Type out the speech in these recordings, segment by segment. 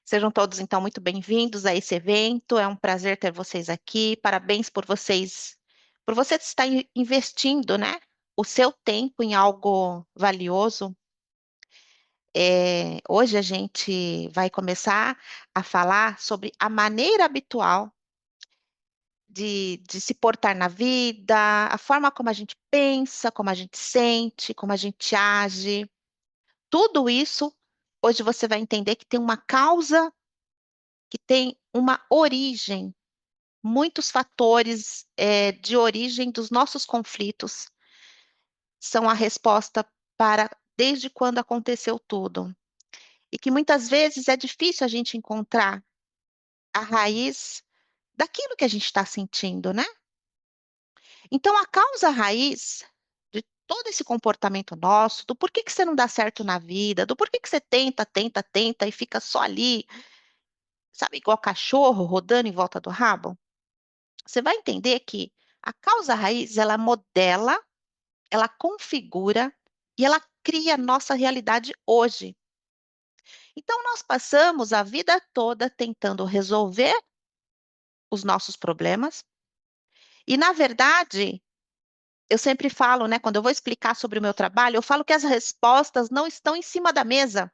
Sejam todos, então, muito bem-vindos a esse evento. É um prazer ter vocês aqui. Parabéns por você estar investindo, né, o seu tempo em algo valioso. Hoje a gente vai começar a falar sobre a maneira habitual de se portar na vida, a forma como a gente pensa, como a gente sente, como a gente age. Tudo isso, hoje você vai entender que tem uma causa, que tem uma origem, muitos fatores de origem dos nossos conflitos são a resposta para desde quando aconteceu tudo. E que muitas vezes é difícil a gente encontrar a raiz daquilo que a gente está sentindo, né? Então, a causa raiz de todo esse comportamento nosso, do porquê que você não dá certo na vida, do porquê que você tenta, tenta, tenta e fica só ali, sabe, igual cachorro rodando em volta do rabo, você vai entender que a causa raiz, ela modela, ela configura e ela cria a nossa realidade hoje. Então, nós passamos a vida toda tentando resolver os nossos problemas e, na verdade, eu sempre falo, né, quando eu vou explicar sobre o meu trabalho, eu falo que as respostas não estão em cima da mesa.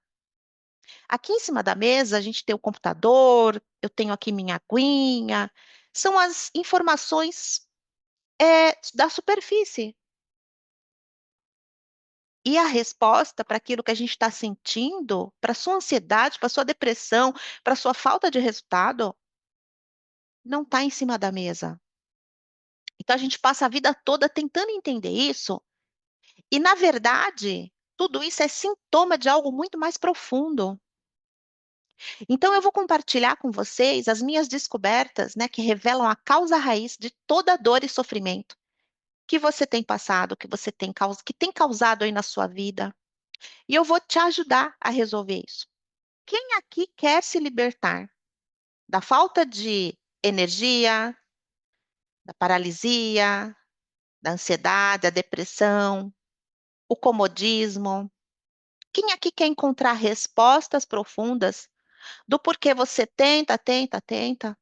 Aqui em cima da mesa, a gente tem o computador, eu tenho aqui minha aguinha, são as informações da superfície. E a resposta para aquilo que a gente está sentindo, para sua ansiedade, para sua depressão, para sua falta de resultado, não está em cima da mesa. Então a gente passa a vida toda tentando entender isso, e na verdade, tudo isso é sintoma de algo muito mais profundo. Então eu vou compartilhar com vocês as minhas descobertas, né, que revelam a causa raiz de toda dor e sofrimento que você tem passado, que tem causado aí na sua vida. E eu vou te ajudar a resolver isso. Quem aqui quer se libertar da falta de energia, da paralisia, da ansiedade, da depressão, o comodismo? Quem aqui quer encontrar respostas profundas do porquê você tenta, tenta, tenta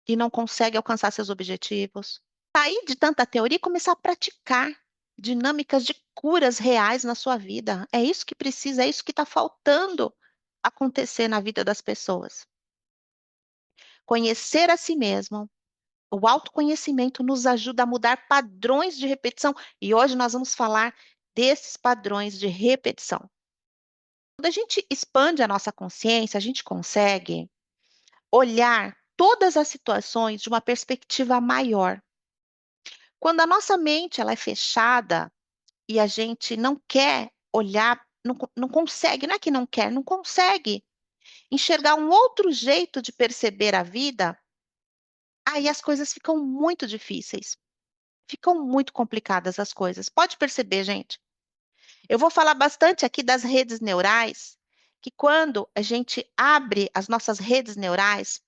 e não consegue alcançar seus objetivos? Sair de tanta teoria e começar a praticar dinâmicas de curas reais na sua vida. É isso que precisa, é isso que está faltando acontecer na vida das pessoas. Conhecer a si mesmo. O autoconhecimento nos ajuda a mudar padrões de repetição e hoje nós vamos falar desses padrões de repetição. Quando a gente expande a nossa consciência, a gente consegue olhar todas as situações de uma perspectiva maior. Quando a nossa mente ela é fechada e a gente não quer olhar, não consegue, não é que não quer, não consegue enxergar um outro jeito de perceber a vida, aí as coisas ficam muito difíceis. Ficam muito complicadas as coisas. Pode perceber, gente. Eu vou falar bastante aqui das redes neurais, que quando a gente abre as nossas redes neurais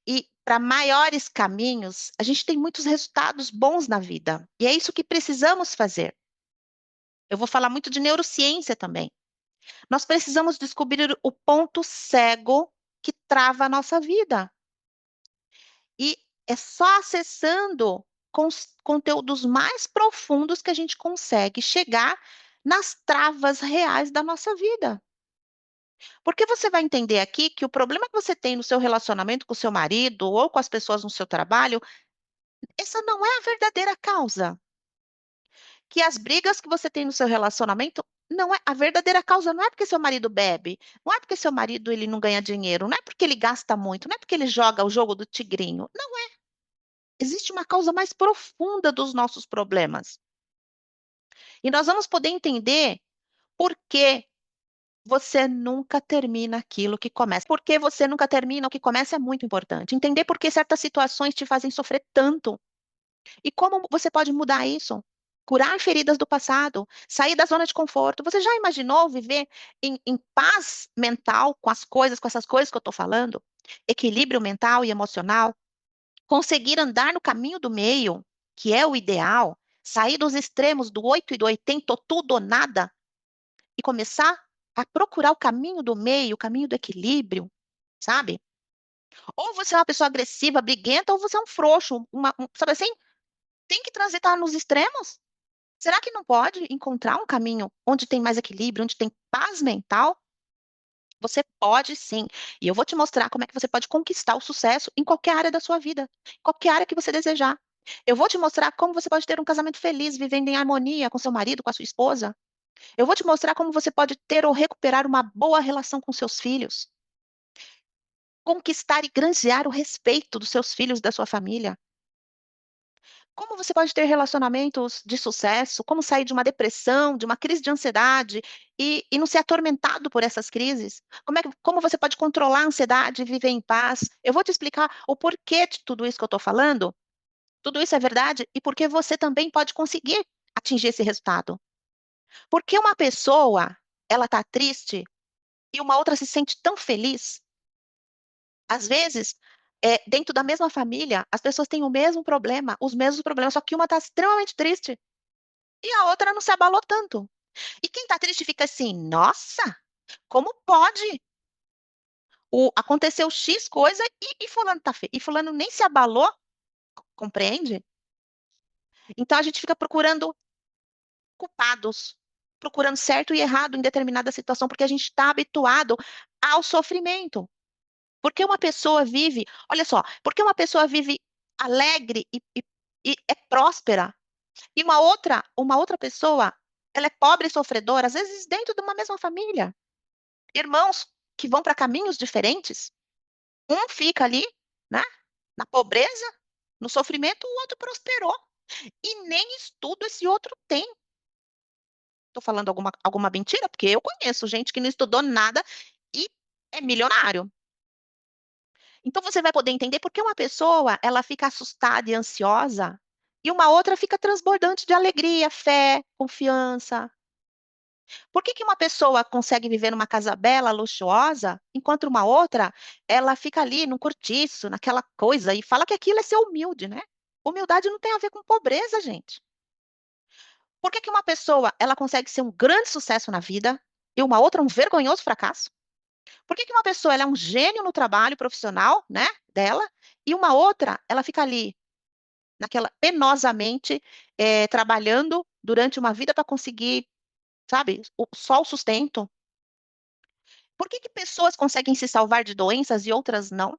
e para maiores caminhos, a gente tem muitos resultados bons na vida. E é isso que precisamos fazer. Eu vou falar muito de neurociência também. Nós precisamos descobrir o ponto cego que trava a nossa vida. E é só acessando conteúdos mais profundos que a gente consegue chegar nas travas reais da nossa vida. Porque você vai entender aqui que o problema que você tem no seu relacionamento com o seu marido ou com as pessoas no seu trabalho, essa não é a verdadeira causa. Que as brigas que você tem no seu relacionamento não é a verdadeira causa, não é porque seu marido bebe, não é porque seu marido ele não ganha dinheiro, não é porque ele gasta muito, não é porque ele joga o jogo do tigrinho. Não, existe uma causa mais profunda dos nossos problemas. E nós vamos poder entender por que você nunca termina aquilo que começa. Por que você nunca termina o que começa é muito importante. Entender por que certas situações te fazem sofrer tanto e como você pode mudar isso. Curar feridas do passado, sair da zona de conforto. Você já imaginou viver em paz mental com as coisas, com essas coisas que eu estou falando? Equilíbrio mental e emocional? Conseguir andar no caminho do meio, que é o ideal, sair dos extremos do 8 e do 80, ou tudo ou nada, e começar a procurar o caminho do meio, o caminho do equilíbrio. sabe? Ou você é uma pessoa agressiva, briguenta, ou você é um frouxo, sabe assim? Tem que transitar nos extremos. Será que não pode encontrar um caminho onde tem mais equilíbrio, onde tem paz mental? Você pode sim. E eu vou te mostrar como é que você pode conquistar o sucesso em qualquer área da sua vida, qualquer área que você desejar. Eu vou te mostrar como você pode ter um casamento feliz, vivendo em harmonia com seu marido, com a sua esposa. Eu vou te mostrar como você pode ter ou recuperar uma boa relação com seus filhos, conquistar e granjear o respeito dos seus filhos e da sua família. Como você pode ter relacionamentos de sucesso? Como sair de uma depressão, de uma crise de ansiedade e não ser atormentado por essas crises? Como você pode controlar a ansiedade e viver em paz? Eu vou te explicar o porquê de tudo isso que eu estou falando. Tudo isso é verdade e porque você também pode conseguir atingir esse resultado. Porque uma pessoa, ela está triste e uma outra se sente tão feliz. Às vezes, dentro da mesma família, as pessoas têm o mesmo problema, os mesmos problemas, só que uma está extremamente triste e a outra não se abalou tanto. E quem tá triste fica assim, nossa, como pode? Aconteceu X coisa e fulano tá feio. E fulano nem se abalou, compreende? Então a gente fica procurando culpados, procurando certo e errado em determinada situação, porque a gente está habituado ao sofrimento. Porque uma pessoa vive, olha só, porque uma pessoa vive alegre e é próspera, e uma outra pessoa, ela é pobre e sofredora, às vezes dentro de uma mesma família. Irmãos que vão para caminhos diferentes, um fica ali, né, na pobreza, no sofrimento, o outro prosperou. E nem estudo esse outro tem. Estou falando alguma mentira? Porque eu conheço gente que não estudou nada e é milionário. Então você vai poder entender por que uma pessoa ela fica assustada e ansiosa e uma outra fica transbordante de alegria, fé, confiança. Por que que uma pessoa consegue viver numa casa bela, luxuosa, enquanto uma outra, ela fica ali no cortiço, naquela coisa, e fala que aquilo é ser humilde, né? Humildade não tem a ver com pobreza, gente. Por que que uma pessoa, ela consegue ser um grande sucesso na vida e uma outra um vergonhoso fracasso? Por que que uma pessoa, ela é um gênio no trabalho profissional, né, dela, e uma outra, ela fica ali, naquela, penosamente, trabalhando durante uma vida para conseguir, sabe, só o sustento? Por que que pessoas conseguem se salvar de doenças e outras não?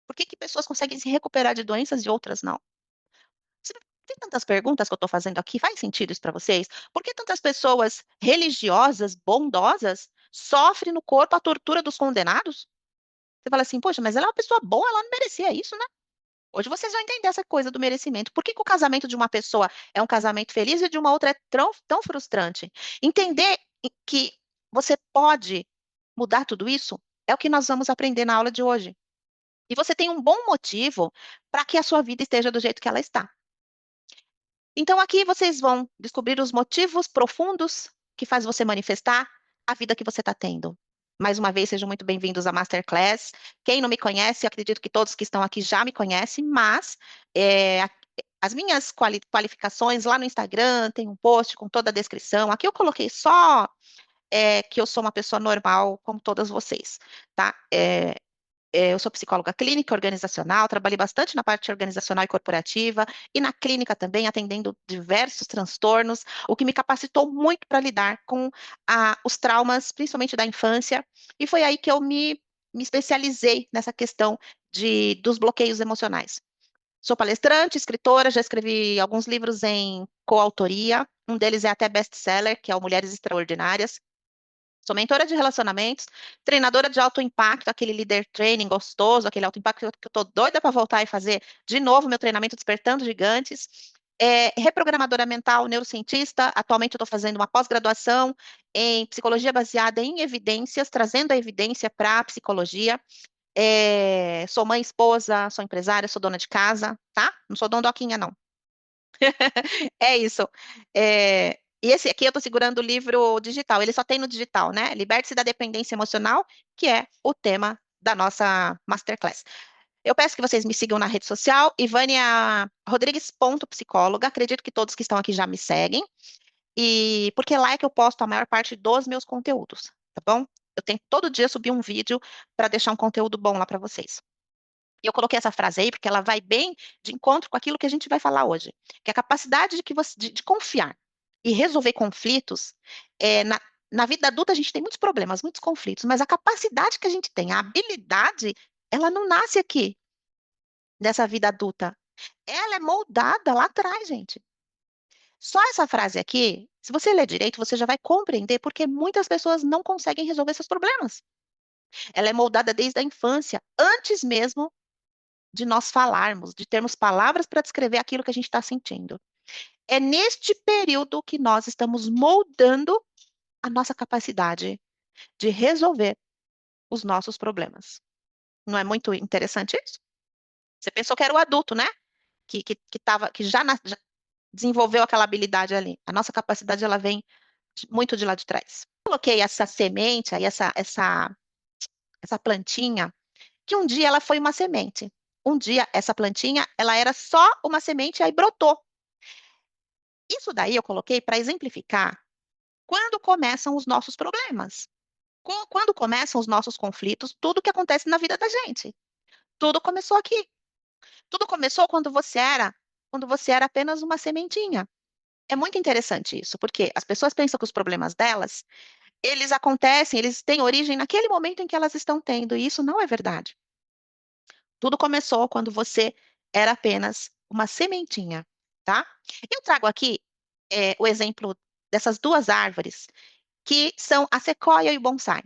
Por que que pessoas conseguem se recuperar de doenças e outras não? Você tem tantas perguntas que eu estou fazendo aqui, faz sentido isso para vocês? Por que tantas pessoas religiosas, bondosas, sofrem no corpo a tortura dos condenados? Você fala assim, poxa, mas ela é uma pessoa boa, ela não merecia isso, né? Hoje vocês vão entender essa coisa do merecimento. Por que que o casamento de uma pessoa é um casamento feliz e de uma outra é tão frustrante? Entender que você pode mudar tudo isso é o que nós vamos aprender na aula de hoje. E você tem um bom motivo para que a sua vida esteja do jeito que ela está. Então, aqui vocês vão descobrir os motivos profundos que faz você manifestar a vida que você está tendo. Mais uma vez, sejam muito bem-vindos à Masterclass. Quem não me conhece, eu acredito que todos que estão aqui já me conhecem, mas as minhas qualificações lá no Instagram tem um post com toda a descrição. Aqui eu coloquei só que eu sou uma pessoa normal, como todas vocês, tá? Eu sou psicóloga clínica organizacional, trabalhei bastante na parte organizacional e corporativa e na clínica também, atendendo diversos transtornos, o que me capacitou muito para lidar com os traumas, principalmente da infância, e foi aí que eu me especializei nessa questão dos bloqueios emocionais. Sou palestrante, escritora, já escrevi alguns livros em coautoria, um deles é até best-seller, que é o Mulheres Extraordinárias. Sou mentora de relacionamentos, treinadora de alto impacto, aquele leader training gostoso, aquele alto impacto que eu tô doida para voltar e fazer de novo meu treinamento Despertando Gigantes. Reprogramadora mental, neurocientista. Atualmente eu estou fazendo uma pós-graduação em psicologia baseada em evidências, trazendo a evidência para a psicologia. Sou mãe, esposa, sou empresária, sou dona de casa, tá? Não sou dondoquinha, não. É isso. E esse aqui eu estou segurando o livro digital. Ele só tem no digital, né? Liberte-se da dependência emocional, que é o tema da nossa masterclass. Eu peço que vocês me sigam na rede social, Ivânia Rodrigues ponto psicóloga. Acredito que todos que estão aqui já me seguem. E porque lá é que eu posto a maior parte dos meus conteúdos, tá bom? eu tento todo dia subir um vídeo para deixar um conteúdo bom lá para vocês. E eu coloquei essa frase aí porque ela vai bem de encontro com aquilo que a gente vai falar hoje, que é a capacidade de confiar e resolver conflitos. Na vida adulta a gente tem muitos problemas, muitos conflitos, mas a capacidade que a gente tem, a habilidade, ela não nasce aqui, nessa vida adulta. Ela é moldada lá atrás, gente. Só essa frase aqui, se você ler direito, você já vai compreender porque muitas pessoas não conseguem resolver seus problemas. Ela é moldada desde a infância, antes mesmo de nós falarmos, de termos palavras para descrever aquilo que a gente está sentindo. É neste período que nós estamos moldando a nossa capacidade de resolver os nossos problemas. Não é muito interessante isso? Você pensou que era o adulto, né? Que já desenvolveu aquela habilidade ali. A nossa capacidade, ela vem muito de lá de trás. Coloquei essa semente aí, essa plantinha, que um dia ela foi uma semente. Um dia essa plantinha, ela era só uma semente e aí brotou. Isso daí eu coloquei para exemplificar quando começam os nossos problemas. Quando começam os nossos conflitos, tudo que acontece na vida da gente. Tudo começou aqui. Tudo começou quando você era apenas uma sementinha. É muito interessante isso, porque as pessoas pensam que os problemas delas, eles acontecem, eles têm origem naquele momento em que elas estão tendo, e isso não é verdade. Tudo começou quando você era apenas uma sementinha, tá? Eu trago aqui o exemplo dessas duas árvores, que são a sequoia e o bonsai.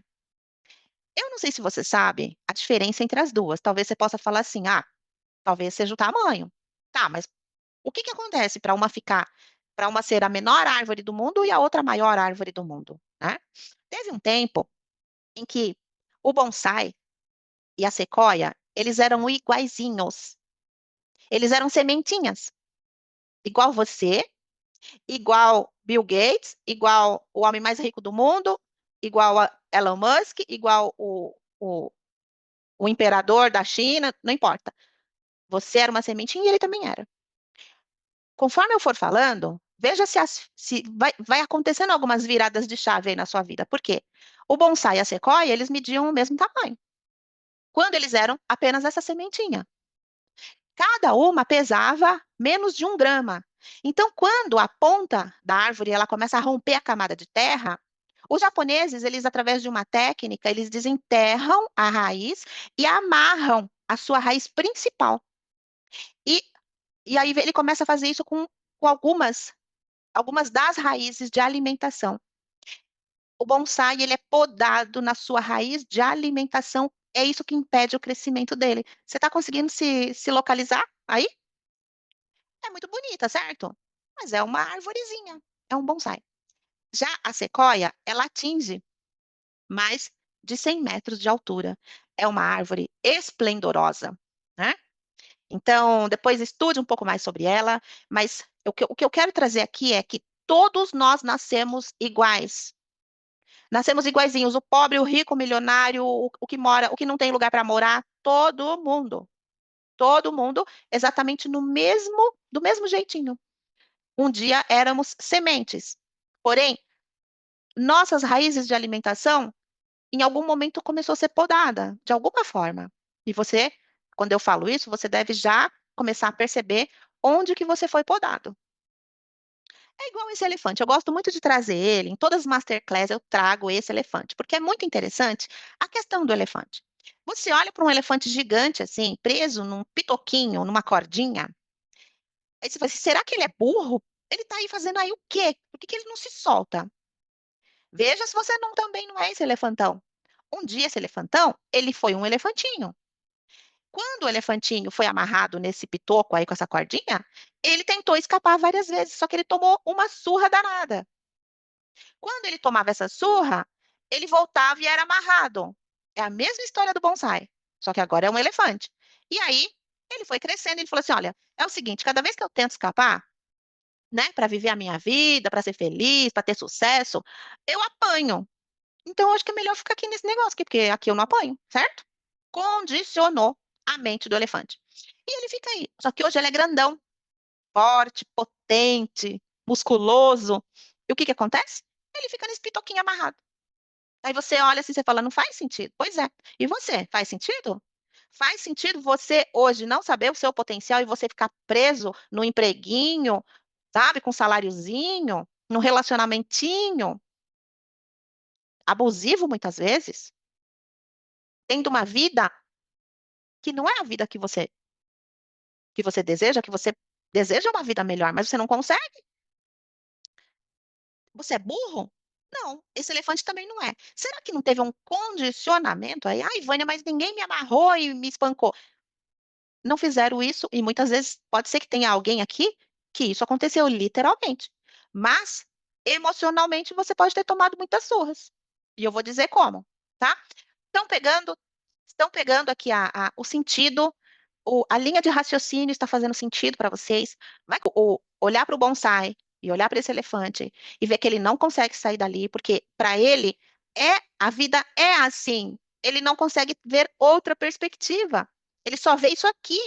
Eu não sei se você sabe a diferença entre as duas. Talvez você possa falar assim, talvez seja o tamanho. Tá, mas o que que acontece para uma ser a menor árvore do mundo e a outra a maior árvore do mundo, né? Teve um tempo em que o bonsai e a sequoia, eles eram iguaizinhos. Eles eram sementinhas, igual você, igual Bill Gates, igual o homem mais rico do mundo, igual a Elon Musk, igual o imperador da China, não importa. Você era uma sementinha e ele também era. Conforme eu for falando, veja se vai acontecendo algumas viradas de chave aí na sua vida. Por quê? O bonsai e a sequoia, eles mediam o mesmo tamanho. Quando eles eram apenas essa sementinha. Cada uma pesava menos de 1 grama. Então, quando a ponta da árvore ela começa a romper a camada de terra, os japoneses, eles através de uma técnica, eles desenterram a raiz e amarram a sua raiz principal. E, e aí ele começa a fazer isso com algumas das raízes de alimentação. O bonsai, ele é podado na sua raiz de alimentação. É isso que impede o crescimento dele. Você está conseguindo se localizar aí? É muito bonita, certo? Mas é uma arvorezinha, é um bonsai. Já a sequoia, ela atinge mais de 100 metros de altura. É uma árvore esplendorosa, né? Então, depois estude um pouco mais sobre ela, mas o que eu quero trazer aqui é que todos nós nascemos iguais. Nascemos iguaizinhos, o pobre, o rico, o milionário, o que mora, o que não tem lugar para morar, todo mundo exatamente do mesmo jeitinho. Um dia éramos sementes. Porém, nossas raízes de alimentação, em algum momento, começou a ser podada, de alguma forma. E você, quando eu falo isso, você deve já começar a perceber onde que você foi podado. É igual esse elefante. Eu gosto muito de trazer ele. Em todas as masterclass eu trago esse elefante, porque é muito interessante a questão do elefante. Você olha para um elefante gigante assim, preso num pitoquinho, numa cordinha, aí você fala assim, será que ele é burro? Ele está aí fazendo aí o quê? Por que que ele não se solta? Veja se você não também não é esse elefantão. Um dia esse elefantão, ele foi um elefantinho. Quando o elefantinho foi amarrado nesse pitoco aí com essa cordinha, ele tentou escapar várias vezes, só que ele tomou uma surra danada. Quando ele tomava essa surra, ele voltava e era amarrado. É a mesma história do bonsai, só que agora é um elefante. E aí ele foi crescendo, e ele falou assim: olha, é o seguinte, cada vez que eu tento escapar, né, para viver a minha vida, para ser feliz, para ter sucesso, eu apanho. Então, eu acho que é melhor ficar aqui nesse negócio aqui, porque aqui eu não apanho, certo? Condicionou a mente do elefante. E ele fica aí. Só que hoje ele é grandão, forte, potente, musculoso. E o que que acontece? Ele fica nesse pitoquinho amarrado. Aí você olha assim, você fala, não faz sentido. Pois é. E você, faz sentido? Faz sentido você hoje não saber o seu potencial e você ficar preso no empreguinho, sabe, com saláriozinho, no relacionamentinho, abusivo muitas vezes, tendo uma vida que não é a vida que você deseja, que você deseja uma vida melhor, mas você não consegue? Você é burro? Não, esse elefante também não é. Será que não teve um condicionamento aí? Ai, Vânia, mas ninguém me amarrou e me espancou. Não fizeram isso, e muitas vezes pode ser que tenha alguém aqui que isso aconteceu literalmente. Mas emocionalmente você pode ter tomado muitas surras. E eu vou dizer como, tá? Estão pegando, estão pegando aqui o sentido, a linha de raciocínio está fazendo sentido para vocês. Vai olhar para o bonsai e olhar para esse elefante e ver que ele não consegue sair dali, porque para ele a vida é assim. Ele não consegue ver outra perspectiva. Ele só vê isso aqui.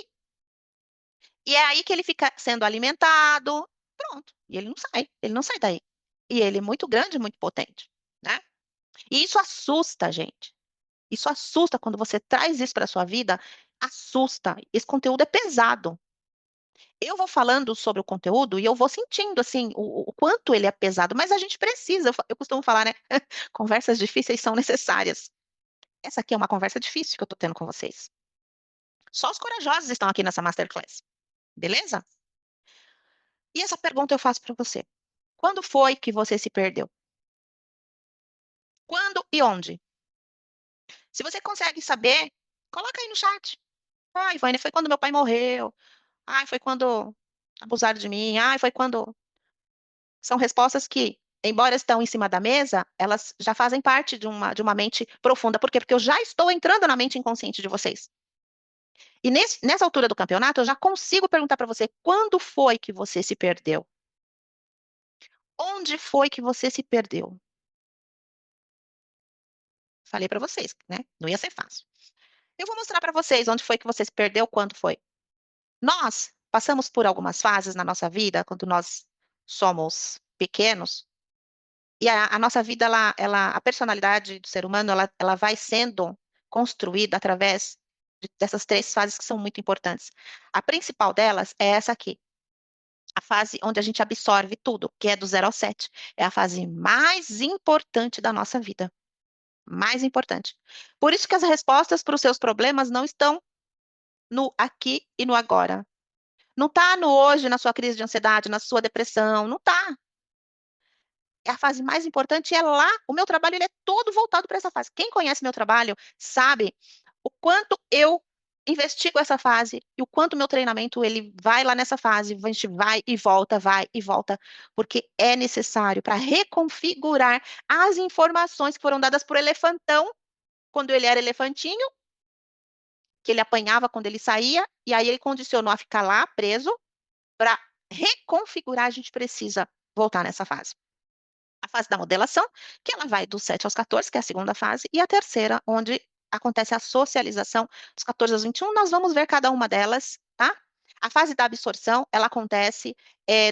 E é aí que ele fica sendo alimentado. Pronto. E ele não sai daí. E ele é muito grande, muito potente, né? E isso assusta, gente. Isso assusta quando você traz isso para sua vida, assusta. Esse conteúdo é pesado. Eu vou falando sobre o conteúdo e eu vou sentindo assim o quanto ele é pesado, mas a gente precisa. Eu costumo falar, né? Conversas difíceis são necessárias. Essa aqui é uma conversa difícil que eu tô tendo com vocês. Só os corajosos estão aqui nessa masterclass, beleza? E essa pergunta eu faço para você. Quando foi que você se perdeu? Quando e onde? Se você consegue saber, coloca aí no chat. Ai, Vânia, foi quando meu pai morreu. Ai, foi quando abusaram de mim. Ai, foi quando. São respostas que, embora estão em cima da mesa, elas já fazem parte de uma mente profunda. Por quê? Porque eu já estou entrando na mente inconsciente de vocês. E nessa altura do campeonato, eu já consigo perguntar para você: quando foi que você se perdeu? Onde foi que você se perdeu? Falei para vocês, né? Não ia ser fácil. Eu vou mostrar para vocês onde foi que você se perdeu, quando foi. Nós passamos por algumas fases na nossa vida, quando nós somos pequenos, e a nossa vida, a personalidade do ser humano, ela vai sendo construída através dessas três fases que são muito importantes. A principal delas é essa aqui, a fase onde a gente absorve tudo, que é do 0 ao 7. É a fase mais importante da nossa vida. Mais importante. Por isso que as respostas para os seus problemas não estão no aqui e no agora. Não está no hoje, na sua crise de ansiedade, na sua depressão, não está. É a fase mais importante, e é lá, o meu trabalho ele é todo voltado para essa fase. Quem conhece meu trabalho sabe o quanto eu investigo essa fase e o quanto meu treinamento ele vai lá nessa fase, a gente vai e volta, porque é necessário para reconfigurar as informações que foram dadas por elefantão quando ele era elefantinho, que ele apanhava quando ele saía, e aí ele condicionou a ficar lá preso. Para reconfigurar, a gente precisa voltar nessa fase. A fase da modelação, que ela vai do 7 aos 14, que é a segunda fase, e a terceira, onde acontece a socialização, dos 14 aos 21, nós vamos ver cada uma delas, tá? A fase da absorção, ela acontece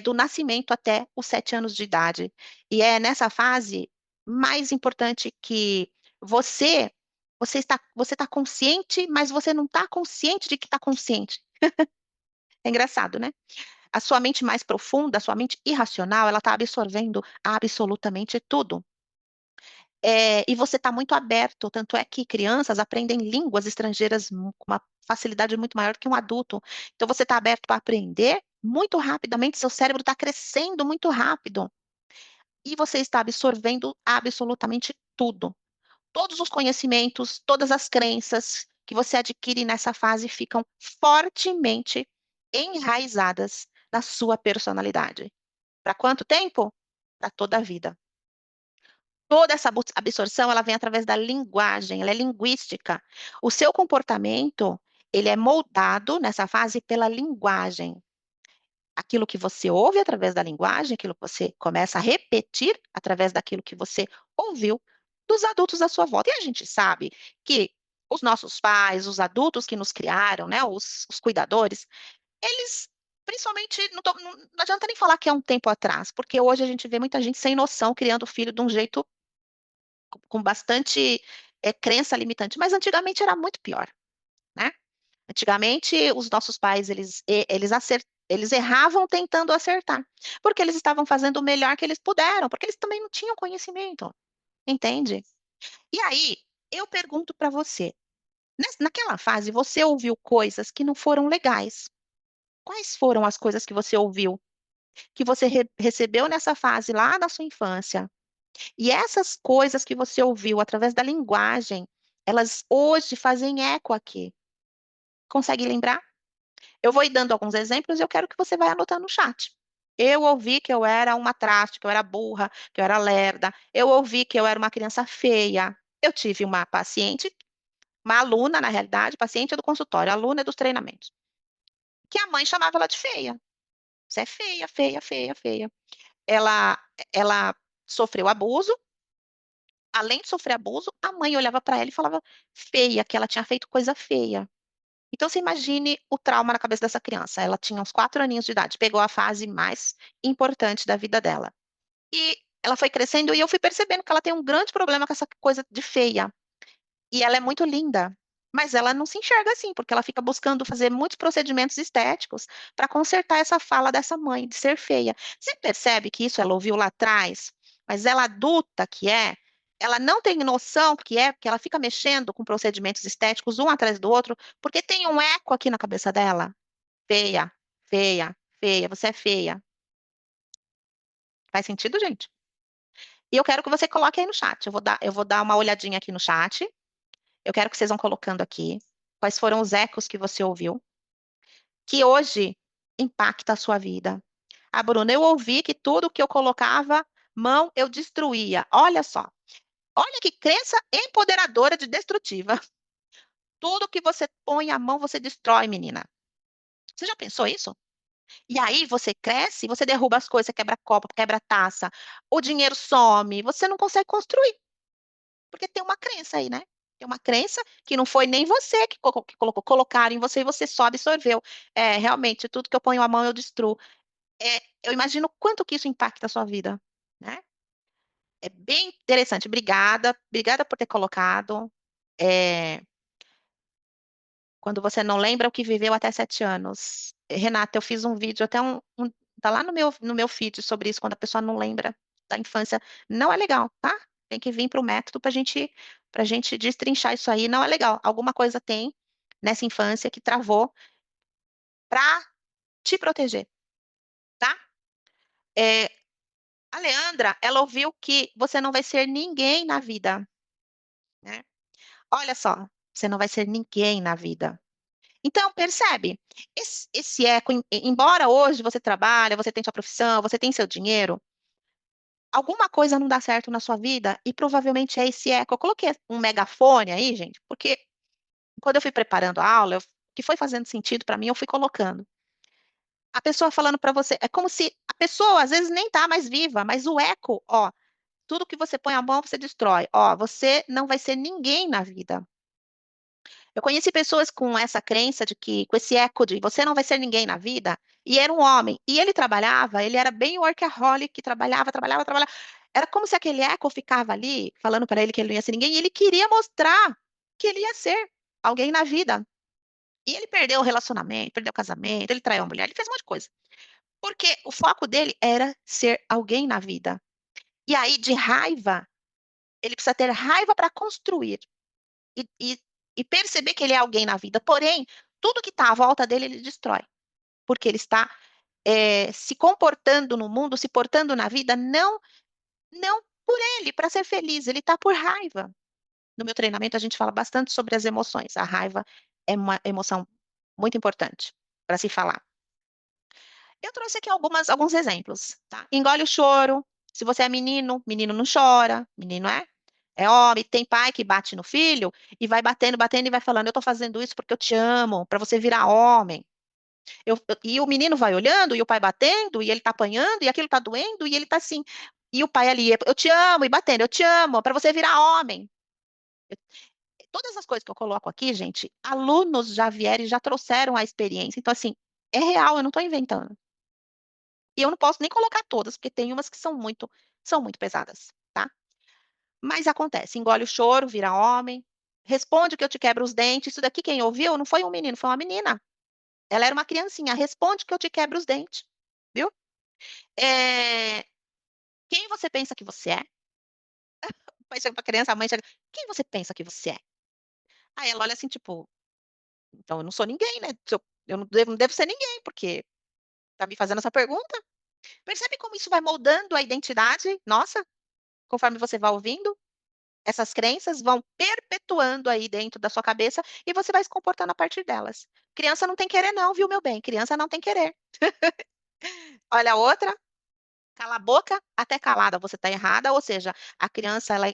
do nascimento até os 7 anos de idade. E é nessa fase mais importante que você, você está consciente, mas você não está consciente de que está consciente. É engraçado, né? A sua mente mais profunda, a sua mente irracional, ela está absorvendo absolutamente tudo. E você está muito aberto, tanto é que crianças aprendem línguas estrangeiras com uma facilidade muito maior que um adulto. Então, você está aberto para aprender muito rapidamente, seu cérebro está crescendo muito rápido. E você está absorvendo absolutamente tudo. Todos os conhecimentos, todas as crenças que você adquire nessa fase ficam fortemente enraizadas na sua personalidade. Para quanto tempo? Para toda a vida. Toda essa absorção, ela vem através da linguagem, ela é linguística. O seu comportamento, ele é moldado nessa fase pela linguagem. Aquilo que você ouve através da linguagem, aquilo que você começa a repetir através daquilo que você ouviu dos adultos à sua volta. E a gente sabe que os nossos pais, os adultos que nos criaram, né, os cuidadores, eles, principalmente, não adianta nem falar que é um tempo atrás, porque hoje a gente vê muita gente sem noção criando filho de um jeito com bastante crença limitante, mas antigamente era muito pior, né? Antigamente, os nossos pais, eles erravam tentando acertar, porque eles estavam fazendo o melhor que eles puderam, porque eles também não tinham conhecimento, entende? E aí, eu pergunto para você, naquela fase, você ouviu coisas que não foram legais. Quais foram as coisas que você ouviu, que você recebeu nessa fase lá na sua infância? E essas coisas que você ouviu através da linguagem, elas hoje fazem eco aqui. Consegue lembrar? Eu vou ir dando alguns exemplos e eu quero que você vá anotando no chat. Eu ouvi que eu era uma traste, que eu era burra, que eu era lerda. Eu ouvi que eu era uma criança feia. Eu tive uma paciente, uma aluna, na realidade, paciente do consultório, aluna dos treinamentos, que a mãe chamava ela de feia. Você é feia, feia, feia, feia. Ela, ela sofreu abuso. Além de sofrer abuso, a mãe olhava para ela e falava feia, que ela tinha feito coisa feia. Então, você imagine o trauma na cabeça dessa criança. Ela tinha uns 4 aninhos de idade, pegou a fase mais importante da vida dela. E ela foi crescendo e eu fui percebendo que ela tem um grande problema com essa coisa de feia. E ela é muito linda, mas ela não se enxerga assim, porque ela fica buscando fazer muitos procedimentos estéticos para consertar essa fala dessa mãe de ser feia. Você percebe que isso ela ouviu lá atrás, mas ela adulta que é, ela não tem noção que é, porque ela fica mexendo com procedimentos estéticos um atrás do outro, porque tem um eco aqui na cabeça dela. Feia, feia, feia, você é feia. Faz sentido, gente? E eu quero que você coloque aí no chat. Eu vou dar uma olhadinha aqui no chat. Eu quero que vocês vão colocando aqui quais foram os ecos que você ouviu, que hoje impacta a sua vida. Ah, Bruna, eu ouvi que tudo que eu colocava mão eu destruía. Olha só. Olha que crença empoderadora de destrutiva. Tudo que você põe a mão você destrói, menina. Você já pensou isso? E aí você cresce, você derruba as coisas, você quebra copo, quebra taça, o dinheiro some, você não consegue construir. Porque tem uma crença aí, né? Tem uma crença que não foi nem você que colocou, colocaram em você e você só absorveu. É, realmente, tudo que eu ponho a mão eu destruo. Eu imagino quanto que isso impacta a sua vida, né? É bem interessante. Obrigada, obrigada por ter colocado. É, quando você não lembra o que viveu até 7 anos. Renata, eu fiz um vídeo, até tá lá no meu feed sobre isso, quando a pessoa não lembra da infância. Não é legal, tá? Tem que vir para o método para gente destrinchar isso aí. Não é legal. Alguma coisa tem nessa infância que travou para te proteger, tá? É, a Leandra, ela ouviu que você não vai ser ninguém na vida, né? Olha só, você não vai ser ninguém na vida. Então, percebe? Esse eco, embora hoje você trabalhe, você tem sua profissão, você tem seu dinheiro, alguma coisa não dá certo na sua vida e provavelmente é esse eco. Eu coloquei um megafone aí, gente, porque quando eu fui preparando a aula, que foi fazendo sentido para mim, eu fui colocando. A pessoa falando para você, é como se a pessoa às vezes nem tá mais viva, mas o eco, ó, tudo que você põe a mão você destrói. Ó, você não vai ser ninguém na vida. Eu conheci pessoas com essa crença de que, com esse eco de você não vai ser ninguém na vida, e era um homem, e ele trabalhava, ele era bem workaholic, trabalhava, trabalhava, trabalhava. Era como se aquele eco ficava ali, falando para ele que ele não ia ser ninguém, e ele queria mostrar que ele ia ser alguém na vida. E ele perdeu o relacionamento, perdeu o casamento, ele traiu a mulher, ele fez um monte de coisa. Porque o foco dele era ser alguém na vida. E aí, de raiva, ele precisa ter raiva para construir e, e, e perceber que ele é alguém na vida. Porém, tudo que está à volta dele, ele destrói. Porque ele está se comportando no mundo, se portando na vida, não por ele, para ser feliz. Ele está por raiva. No meu treinamento, a gente fala bastante sobre as emoções. A raiva é uma emoção muito importante para se falar. Eu trouxe aqui alguns exemplos, tá? Engole o choro. Se você é menino, menino não chora, menino é homem. Tem pai que bate no filho e vai batendo, batendo e vai falando: eu tô fazendo isso porque eu te amo, para você virar homem. E o menino vai olhando e o pai batendo e ele tá apanhando e aquilo tá doendo e ele tá assim. E o pai ali: eu te amo e batendo, eu te amo, para você virar homem. Todas as coisas que eu coloco aqui, gente, alunos já vieram e já trouxeram a experiência. Então, assim, é real, eu não tô inventando. E eu não posso nem colocar todas, porque tem umas que são muito pesadas, tá? Mas acontece, engole o choro, vira homem, responde que eu te quebro os dentes. Isso daqui quem ouviu não foi um menino, foi uma menina. Ela era uma criancinha, responde que eu te quebro os dentes, viu? Eh, quem você pensa que você é? O pai chega pra criança, a mãe chega: "Quem você pensa que você é?" Aí ela olha assim, tipo: "Então eu não sou ninguém, né, se eu não devo ser ninguém, porque tá me fazendo essa pergunta?" Percebe como isso vai moldando a identidade nossa, conforme você vai ouvindo? Essas crenças vão perpetuando aí dentro da sua cabeça e você vai se comportando a partir delas. Criança não tem querer não, viu, meu bem? Criança não tem querer. Olha a outra. Cala a boca, até calada você está errada, ou seja, a criança ela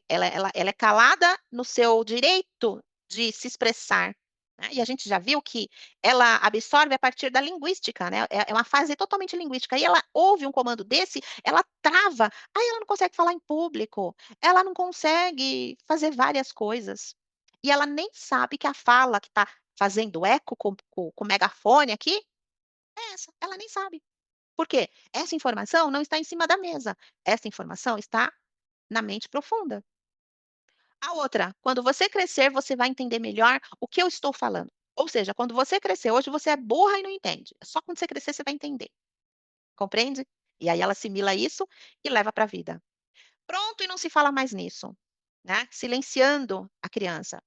é calada no seu direito de se expressar, né, e a gente já viu que ela absorve a partir da linguística, né, é uma fase totalmente linguística, e ela ouve um comando desse, ela trava, aí ela não consegue falar em público, ela não consegue fazer várias coisas, e ela nem sabe que a fala que está fazendo eco com o megafone aqui, é essa, ela nem sabe. Por quê? Essa informação não está em cima da mesa, essa informação está na mente profunda. A outra, quando você crescer, você vai entender melhor o que eu estou falando. Ou seja, quando você crescer, hoje você é burra e não entende. É só quando você crescer você vai entender. Compreende? E aí ela assimila isso e leva para a vida. Pronto, e não se fala mais nisso, né? Silenciando a criança.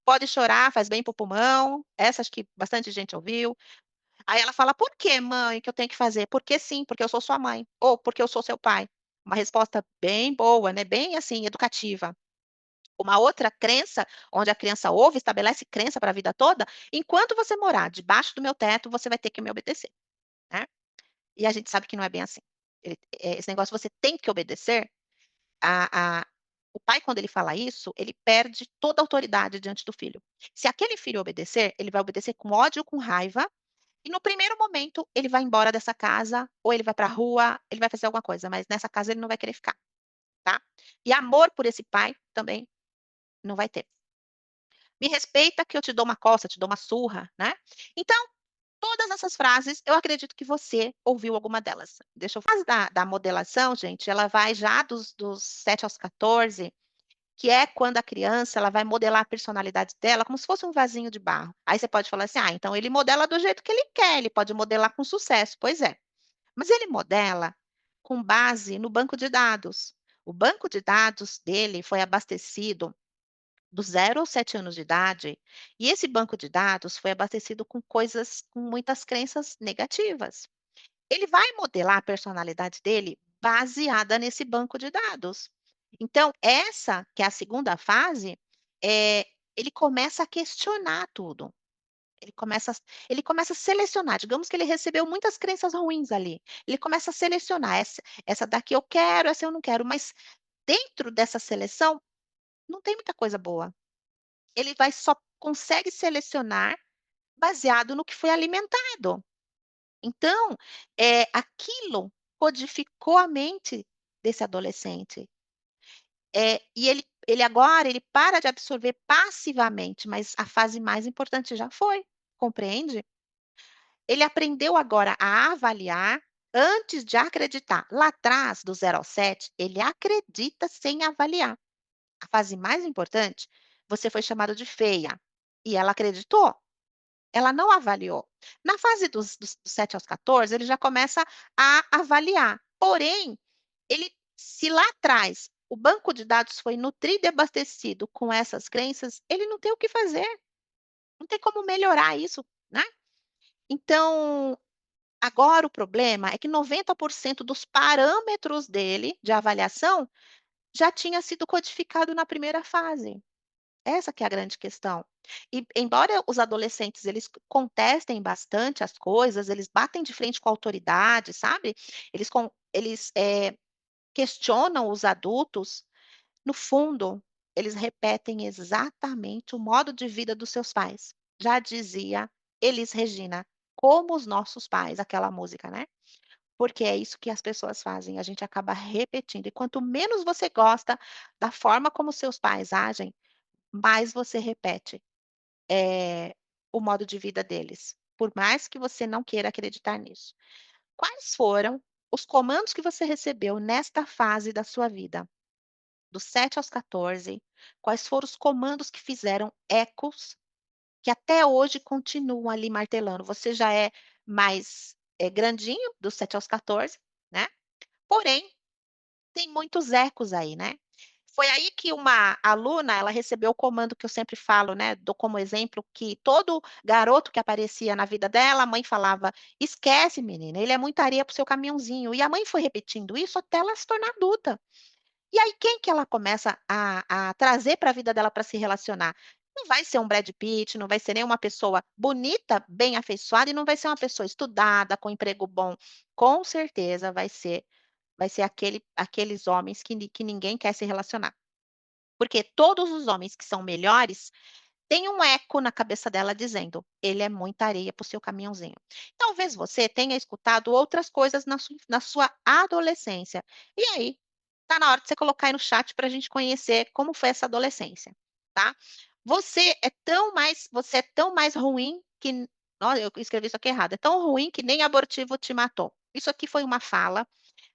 Pode chorar, faz bem para o pulmão. Essa acho que bastante gente ouviu. Aí ela fala: "Por que, mãe, que eu tenho que fazer?" "Porque sim, porque eu sou sua mãe", ou "Porque eu sou seu pai". Uma resposta bem boa, né, bem, assim, educativa. Uma outra crença, onde a criança ouve, estabelece crença para a vida toda: "Enquanto você morar debaixo do meu teto, você vai ter que me obedecer", né. E a gente sabe que não é bem assim. Esse negócio você tem que obedecer, a o pai quando ele fala isso, ele perde toda a autoridade diante do filho. Se aquele filho obedecer, ele vai obedecer com ódio, com raiva, e no primeiro momento, ele vai embora dessa casa, ou ele vai para a rua, ele vai fazer alguma coisa, mas nessa casa ele não vai querer ficar, tá. E amor por esse pai também não vai ter. "Me respeita que eu te dou uma coça, te dou uma surra", né. Então, todas essas frases, eu acredito que você ouviu alguma delas. Deixa eu fase da modelação, gente, ela vai já dos 7 aos 14, que é quando a criança, ela vai modelar a personalidade dela como se fosse um vasinho de barro. Aí você pode falar assim: "Ah, então ele modela do jeito que ele quer, ele pode modelar com sucesso". Pois é. Mas ele modela com base no banco de dados. O banco de dados dele foi abastecido do 0 aos 7 anos de idade, e esse banco de dados foi abastecido com coisas com muitas crenças negativas. Ele vai modelar a personalidade dele baseada nesse banco de dados. Então, essa que é a segunda fase, ele começa a questionar tudo. Ele começa a selecionar, digamos que ele recebeu muitas crenças ruins ali, ele começa a selecionar, essa daqui eu quero, essa eu não quero, mas dentro dessa seleção não tem muita coisa boa. Ele vai só consegue selecionar baseado no que foi alimentado. Então, aquilo codificou a mente desse adolescente. E ele agora ele para de absorver passivamente, mas a fase mais importante já foi, compreende? Ele aprendeu agora a avaliar antes de acreditar. Lá atrás, do 0 ao 7, ele acredita sem avaliar. A fase mais importante, você foi chamado de feia, e ela acreditou, ela não avaliou. Na fase dos 7 aos 14, ele já começa a avaliar, porém, ele se lá atrás o banco de dados foi nutrido e abastecido com essas crenças, ele não tem o que fazer, não tem como melhorar isso, né. Então, agora o problema é que 90% dos parâmetros dele, de avaliação, já tinha sido codificado na primeira fase. Essa que é a grande questão. E embora os adolescentes eles contestem bastante as coisas, eles batem de frente com a autoridade, sabe, eles questionam os adultos, no fundo, eles repetem exatamente o modo de vida dos seus pais. Já dizia Elis Regina: "Como os nossos pais", aquela música, né. Porque é isso que as pessoas fazem, a gente acaba repetindo, e quanto menos você gosta da forma como seus pais agem, mais você repete, o modo de vida deles, por mais que você não queira acreditar nisso. Quais foram os comandos que você recebeu nesta fase da sua vida? dos 7 aos 14, quais foram os comandos que fizeram ecos, que até hoje continuam ali martelando. Você já é mais, grandinho, dos 7 aos 14, né, porém, tem muitos ecos aí, né. Foi aí que uma aluna, ela recebeu o comando que eu sempre falo, né, dou como exemplo que todo garoto que aparecia na vida dela, a mãe falava: "Esquece menina, ele é muita areia para o seu caminhãozinho", e a mãe foi repetindo isso até ela se tornar adulta. E aí quem que ela começa a trazer para a vida dela para se relacionar? Não vai ser um Brad Pitt, não vai ser nem uma pessoa bonita, bem afeiçoada e não vai ser uma pessoa estudada, com emprego bom. Com certeza vai ser aqueles homens que ninguém quer se relacionar. Porque todos os homens que são melhores têm um eco na cabeça dela dizendo: "Ele é muita areia para o seu caminhãozinho". Talvez você tenha escutado outras coisas na sua adolescência. E aí, tá na hora de você colocar aí no chat para a gente conhecer como foi essa adolescência, tá. Você é tão mais ruim que olha, eu escrevi isso aqui errado, é tão ruim que nem abortivo te matou. Isso aqui foi uma fala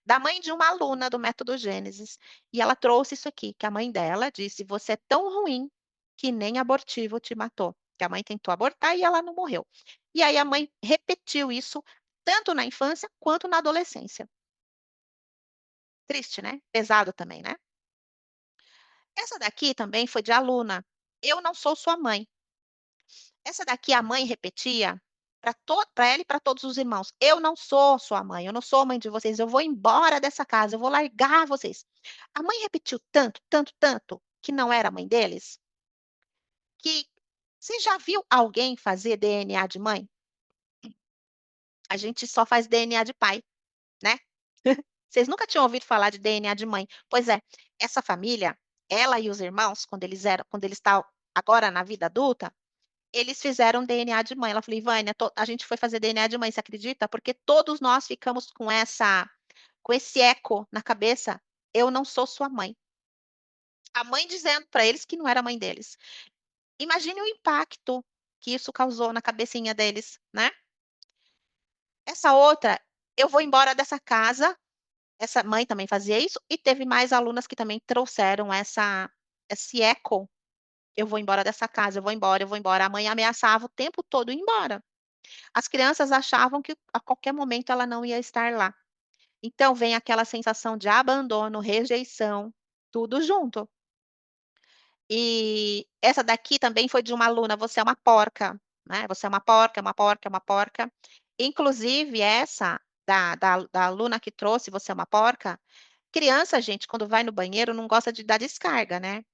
da mãe de uma aluna do método Gênesis, e ela trouxe isso aqui, que a mãe dela disse: "Você é tão ruim que nem abortivo te matou", que a mãe tentou abortar e ela não morreu. E aí a mãe repetiu isso tanto na infância quanto na adolescência. Triste, né? Pesado também, né? Essa daqui também foi de aluna. "Eu não sou sua mãe". Essa daqui a mãe repetia para ela e para todos os irmãos: "Eu não sou sua mãe, eu não sou mãe de vocês, eu vou embora dessa casa, eu vou largar vocês". A mãe repetiu tanto, tanto, tanto, que não era a mãe deles, que você já viu alguém fazer DNA de mãe? A gente só faz DNA de pai, né. Vocês nunca tinham ouvido falar de DNA de mãe. Pois é, essa família, ela e os irmãos, quando eles estavam agora na vida adulta, eles fizeram DNA de mãe. Ela falou: "Ivânia, a gente foi fazer DNA de mãe, você acredita? Porque todos nós ficamos com esse eco na cabeça, 'Eu não sou sua mãe'". A mãe dizendo para eles que não era a mãe deles. Imagine o impacto que isso causou na cabecinha deles, né. Essa outra: "Eu vou embora dessa casa", essa mãe também fazia isso, e teve mais alunas que também trouxeram esse eco: "Eu vou embora dessa casa, eu vou embora, eu vou embora". A mãe ameaçava o tempo todo ir embora. As crianças achavam que a qualquer momento ela não ia estar lá. Então vem aquela sensação de abandono, rejeição, tudo junto. E essa daqui também foi de uma aluna: "Você é uma porca", né, "Você é uma porca, é uma porca, é uma porca". Inclusive essa da aluna que trouxe "Você é uma porca", criança, gente, quando vai no banheiro não gosta de dar descarga, né.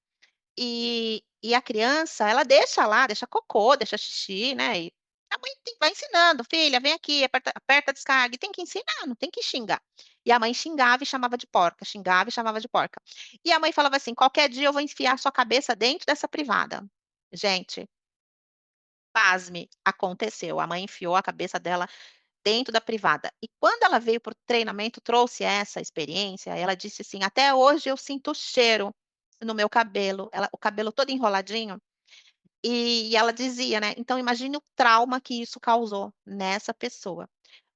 E a criança, ela deixa lá, deixa cocô, deixa xixi, né, e a mãe vai ensinando: "Filha, vem aqui, aperta a descarga", e tem que ensinar, não tem que xingar. E a mãe xingava e chamava de porca, xingava e chamava de porca. E a mãe falava assim: "Qualquer dia eu vou enfiar sua cabeça dentro dessa privada". Gente, pasme, aconteceu, a mãe enfiou a cabeça dela dentro da privada. E quando ela veio para o treinamento, trouxe essa experiência, ela disse assim: "Até hoje eu sinto o cheiro no meu cabelo", o cabelo todo enroladinho, e ela dizia, né, então imagine o trauma que isso causou nessa pessoa.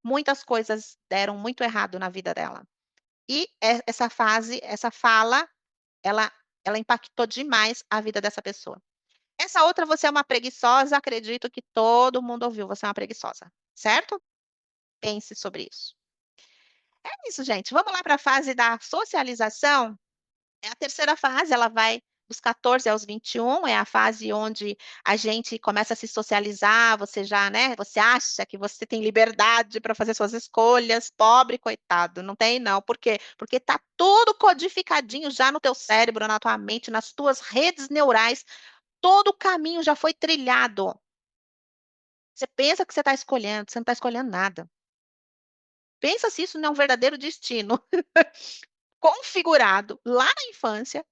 Muitas coisas deram muito errado na vida dela. E essa fala, ela ela impactou demais a vida dessa pessoa. Essa outra: "Você é uma preguiçosa", acredito que todo mundo ouviu: "Você é uma preguiçosa", certo? Pense sobre isso. É isso, gente. Vamos lá para a fase da socialização? É a terceira fase, ela vai dos 14 aos 21, é a fase onde a gente começa a se socializar, você já, né, você acha que você tem liberdade para fazer suas escolhas, pobre coitado, não tem não. Por quê? Porque tá tudo codificadinho já no teu cérebro, na tua mente, nas tuas redes neurais, todo o caminho já foi trilhado. Você pensa que você está escolhendo, você não está escolhendo nada. Pensa se isso não é um verdadeiro destino. Configurado lá na infância,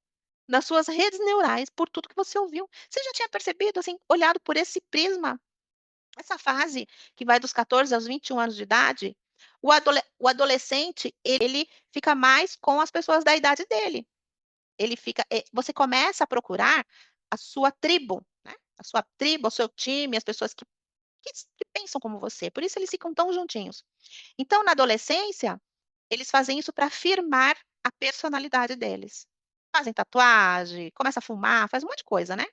nas suas redes neurais, por tudo que você ouviu. Você já tinha percebido, assim, olhado por esse prisma? Essa fase que vai dos 14 aos 21 anos de idade, o adolescente, ele fica mais com as pessoas da idade dele. Você começa a procurar a sua tribo, né, a sua tribo, o seu time, as pessoas que pensam como você, por isso eles ficam tão juntinhos. Então, na adolescência, eles fazem isso para firmar a personalidade deles. Fazem tatuagem, começa a fumar, faz um monte de coisa, né.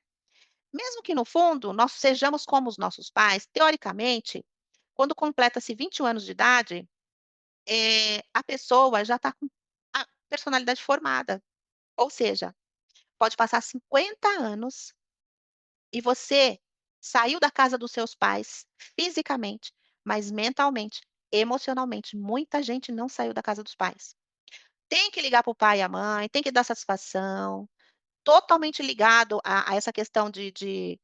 Mesmo que no fundo nós sejamos como os nossos pais, teoricamente, quando completa-se 21 anos de idade, a pessoa já está com a personalidade formada. Ou seja, pode passar 50 anos e você saiu da casa dos seus pais fisicamente, mas mentalmente, emocionalmente, muita gente não saiu da casa dos pais. Tem que ligar para o pai e a mãe, tem que dar satisfação, totalmente ligado a essa questão de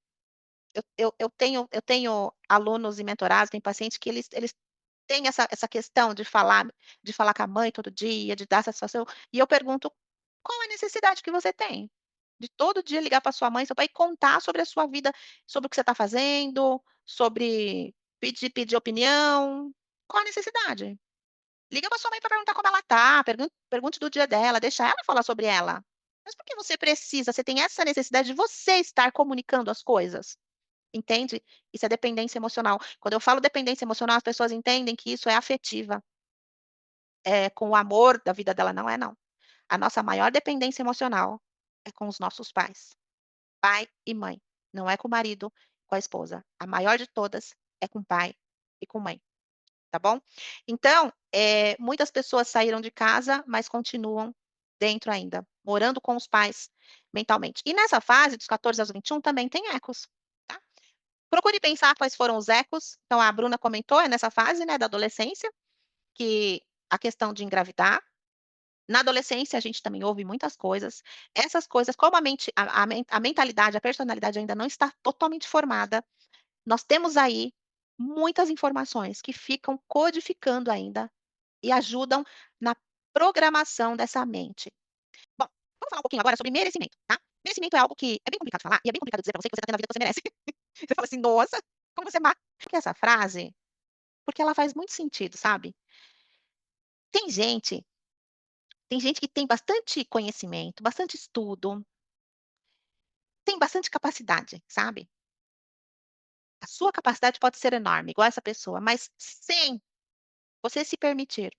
eu tenho alunos e mentorados, tem pacientes que eles têm essa questão de falar com a mãe todo dia, de dar satisfação, e eu pergunto: "Qual é a necessidade que você tem de todo dia ligar para sua mãe, seu pai e contar sobre a sua vida, sobre o que você está fazendo, sobre pedir opinião? Qual a necessidade? Liga para sua mãe para perguntar como ela tá, pergunte do dia dela, deixa ela falar sobre ela. Mas por que você tem essa necessidade de você estar comunicando as coisas?" Entende? Isso é dependência emocional. Quando eu falo dependência emocional, as pessoas entendem que isso é afetiva, é com o amor da vida dela, não é não. A nossa maior dependência emocional é com os nossos pais, pai e mãe, não é com o marido, com a esposa. A maior de todas é com pai e com mãe, tá bom? Então, muitas pessoas saíram de casa, mas continuam dentro ainda, morando com os pais mentalmente. E nessa fase, dos 14 aos 21, também tem ecos, tá? Procure pensar quais foram os ecos. Então, a Bruna comentou, é nessa fase, né, da adolescência, que a questão de engravidar. Na adolescência, a gente também ouve muitas coisas. Essas coisas, como a mentalidade, a personalidade ainda não está totalmente formada, nós temos aí muitas informações que ficam codificando ainda e ajudam na programação dessa mente. Bom, vamos falar um pouquinho agora sobre merecimento, tá? Merecimento é algo que é bem complicado de falar e é bem complicado dizer pra você que você tá tendo a vida que você merece. Você fala assim: "Nossa, como você porque essa frase, porque ela faz muito sentido, sabe. Tem gente tem gente que tem bastante conhecimento, bastante estudo, tem bastante capacidade, sabe. A sua capacidade pode ser enorme, igual essa pessoa, mas sem você se permitir,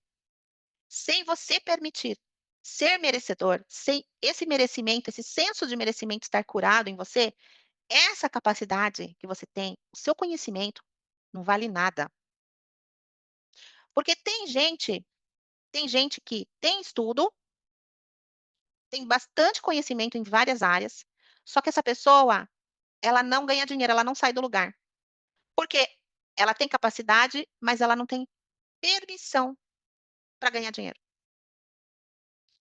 sem você permitir ser merecedor, sem esse merecimento, esse senso de merecimento estar curado em você, essa capacidade que você tem, o seu conhecimento, não vale nada. Porque tem gente que tem estudo, tem bastante conhecimento em várias áreas, só que essa pessoa, ela não ganha dinheiro, ela não sai do lugar. Porque ela tem capacidade, mas ela não tem permissão para ganhar dinheiro.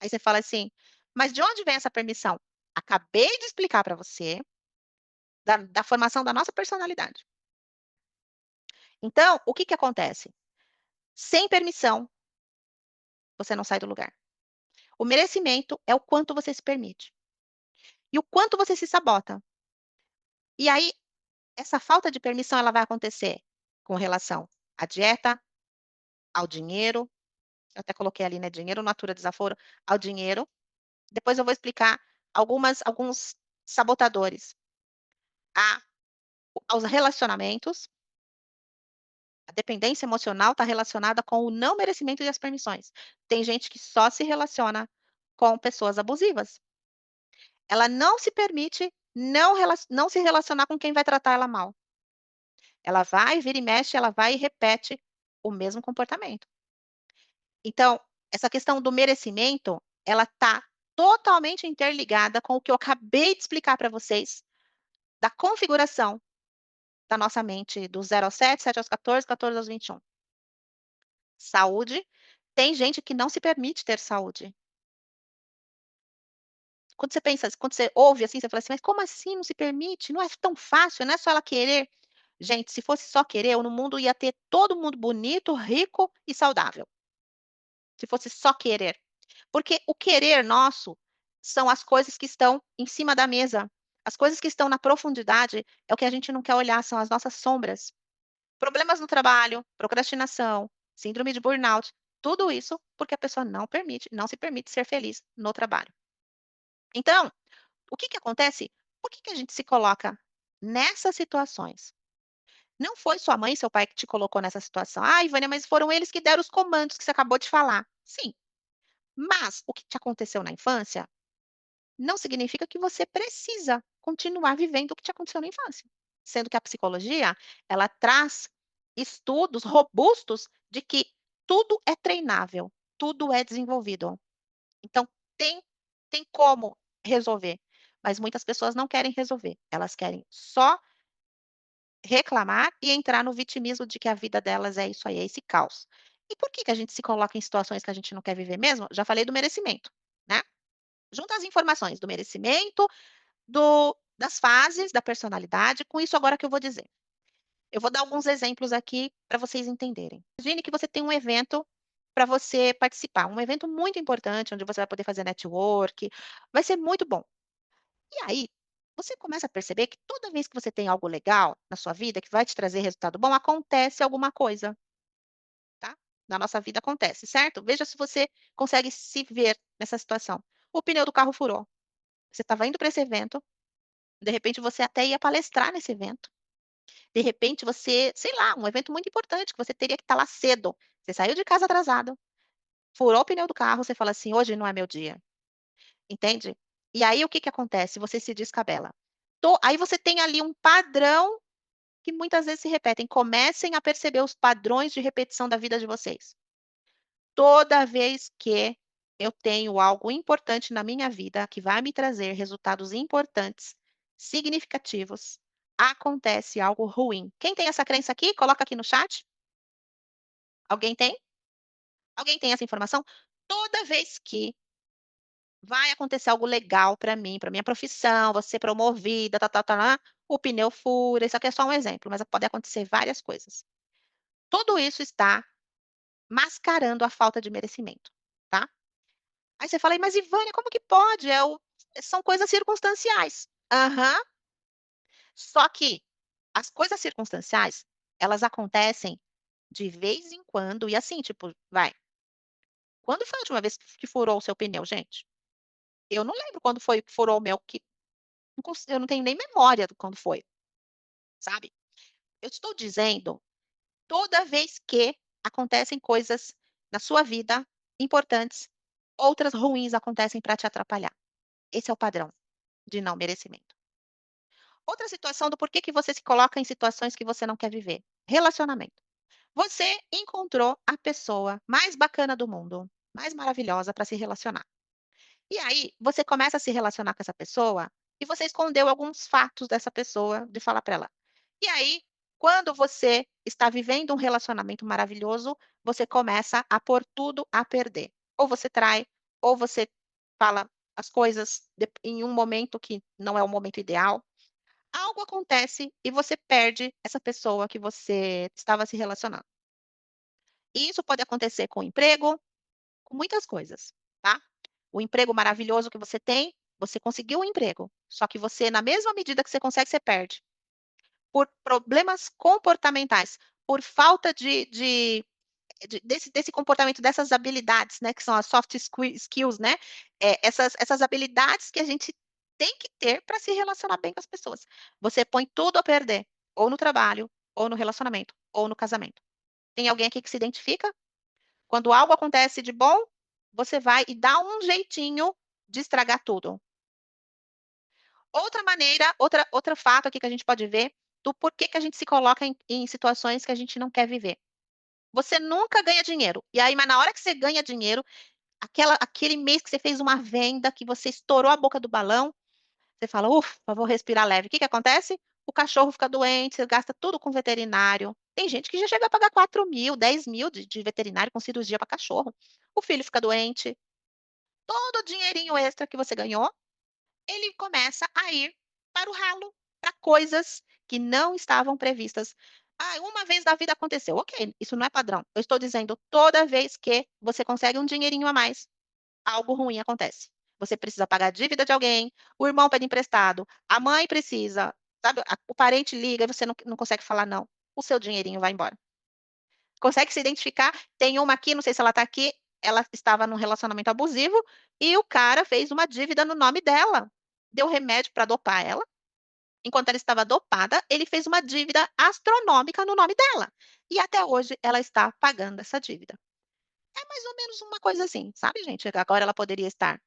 Aí você fala assim: "Mas de onde vem essa permissão?" Acabei de explicar para você da formação da nossa personalidade. Então, o que que acontece? Sem permissão, você não sai do lugar. O merecimento é o quanto você se permite e o quanto você se sabota. E aí, essa falta de permissão, ela vai acontecer com relação à dieta, ao dinheiro, eu até coloquei ali, né, dinheiro, natura, desaforo, ao dinheiro. Depois eu vou explicar alguns sabotadores, a aos relacionamentos. A dependência emocional está relacionada com o não merecimento e as permissões. Tem gente que só se relaciona com pessoas abusivas. Ela não se permite não se relacionar com quem vai tratar ela mal. Ela vai, vira e mexe, ela vai e repete o mesmo comportamento. Então, essa questão do merecimento, ela está totalmente interligada com o que eu acabei de explicar para vocês, da configuração da nossa mente do 0 aos 7, 7 aos 14, 14 aos 21. Saúde, tem gente que não se permite ter saúde. Quando você ouve assim, você fala assim: "Mas como assim não se permite? Não é tão fácil, não é só ela querer". Gente, se fosse só querer, no mundo ia ter todo mundo bonito, rico e saudável. Se fosse só querer. Porque o querer nosso são as coisas que estão em cima da mesa. As coisas que estão na profundidade é o que a gente não quer olhar, são as nossas sombras. Problemas no trabalho, procrastinação, síndrome de burnout, tudo isso porque a pessoa não se permite ser feliz no trabalho. Então, o que que acontece? Por que que a gente se coloca nessas situações? Não foi sua mãe e seu pai que te colocou nessa situação. "Ai, Vânia, mas foram eles que deram os comandos que você acabou de falar". Sim, mas o que te aconteceu na infância não significa que você precisa continuar vivendo o que te aconteceu na infância. Sendo que a psicologia, ela traz estudos robustos de que tudo é treinável, tudo é desenvolvido. Então, tem tem como resolver, mas muitas pessoas não querem resolver, elas querem só reclamar e entrar no vitimismo de que a vida delas é isso aí, é esse caos. E por que que a gente se coloca em situações que a gente não quer viver mesmo? Já falei do merecimento, né. Junta as informações do merecimento, das fases da personalidade, com isso agora que eu vou dizer. Eu vou dar alguns exemplos aqui para vocês entenderem. Imagine que você tem um evento para você participar, um evento muito importante, onde você vai poder fazer network, vai ser muito bom. E aí, você começa a perceber que toda vez que você tem algo legal na sua vida, que vai te trazer resultado bom, acontece alguma coisa, tá? Na nossa vida acontece, certo? Veja se você consegue se ver nessa situação. O pneu do carro furou. Você estava indo para esse evento, de repente você até ia palestrar nesse evento. De repente você, sei lá, um evento muito importante que você teria que estar lá cedo. Você saiu de casa atrasado, furou o pneu do carro, você fala assim: "Hoje não é meu dia", entende? E aí o que que acontece? Você se descabela. Aí você tem ali um padrão que muitas vezes se repetem. Comecem a perceber os padrões de repetição da vida de vocês. Toda vez que eu tenho algo importante na minha vida que vai me trazer resultados importantes, significativos, acontece algo ruim. Quem tem essa crença aqui? Coloca aqui no chat. Alguém tem? Alguém tem essa informação? Toda vez que vai acontecer algo legal para minha profissão, vou ser promovida, tá, tá, tá, o pneu fura. Isso aqui é só um exemplo, mas pode acontecer várias coisas. Tudo isso está mascarando a falta de merecimento, tá? Aí você fala: "Mas Ivânia, como que pode? São coisas circunstanciais". Aham. Só que as coisas circunstanciais, elas acontecem de vez em quando e assim, tipo, quando foi a última vez que furou o seu pneu, gente? Eu não lembro quando foi que furou o meu, que eu não tenho nem memória de quando foi, sabe. Eu estou dizendo, toda vez que acontecem coisas na sua vida importantes, outras ruins acontecem para te atrapalhar. Esse é o padrão de não merecimento. Outra situação do porquê que você se coloca em situações que você não quer viver. Relacionamento. Você encontrou a pessoa mais bacana do mundo, mais maravilhosa para se relacionar. E aí, você começa a se relacionar com essa pessoa e você escondeu alguns fatos dessa pessoa de falar para ela. E aí, quando você está vivendo um relacionamento maravilhoso, você começa a pôr tudo a perder. Ou você trai, ou você fala as coisas em um momento que não é o momento ideal. Algo acontece e você perde essa pessoa que você estava se relacionando. E isso pode acontecer com o emprego, com muitas coisas, tá? O emprego maravilhoso que você conseguiu um emprego, só que você, na mesma medida que você consegue, você perde. Por problemas comportamentais, por falta desse comportamento, dessas habilidades, né, que são as skills, né, essas habilidades que a gente tem que ter para se relacionar bem com as pessoas. Você põe tudo a perder, ou no trabalho, ou no relacionamento, ou no casamento. Tem alguém aqui que se identifica? Quando algo acontece de bom, você vai e dá um jeitinho de estragar tudo. Outra maneira, outro fato aqui que a gente pode ver, do porquê que a gente se coloca em situações que a gente não quer viver. Você nunca ganha dinheiro, e aí mas na hora que você ganha dinheiro, aquele mês que você fez uma venda, que você estourou a boca do balão, você fala: "Ufa, vou respirar leve". O que que acontece? O cachorro fica doente, você gasta tudo com veterinário. Tem gente que já chega a pagar 4.000, 10.000 de veterinário com cirurgia para cachorro. O filho fica doente, todo o dinheirinho extra que você ganhou, ele começa a ir para o ralo, para coisas que não estavam previstas. Ah, uma vez na vida aconteceu, ok, isso não é padrão. Eu estou dizendo toda vez que você consegue um dinheirinho a mais, algo ruim acontece. Você precisa pagar a dívida de alguém, o irmão pede emprestado, a mãe precisa, sabe? O parente liga e você não consegue falar não. O seu dinheirinho vai embora. Consegue se identificar? Tem uma aqui, não sei se ela está aqui, ela estava num relacionamento abusivo e o cara fez uma dívida no nome dela. Deu remédio para dopar ela. Enquanto ela estava dopada, ele fez uma dívida astronômica no nome dela. E até hoje ela está pagando essa dívida. É mais ou menos uma coisa assim, sabe, gente? Agora ela poderia estar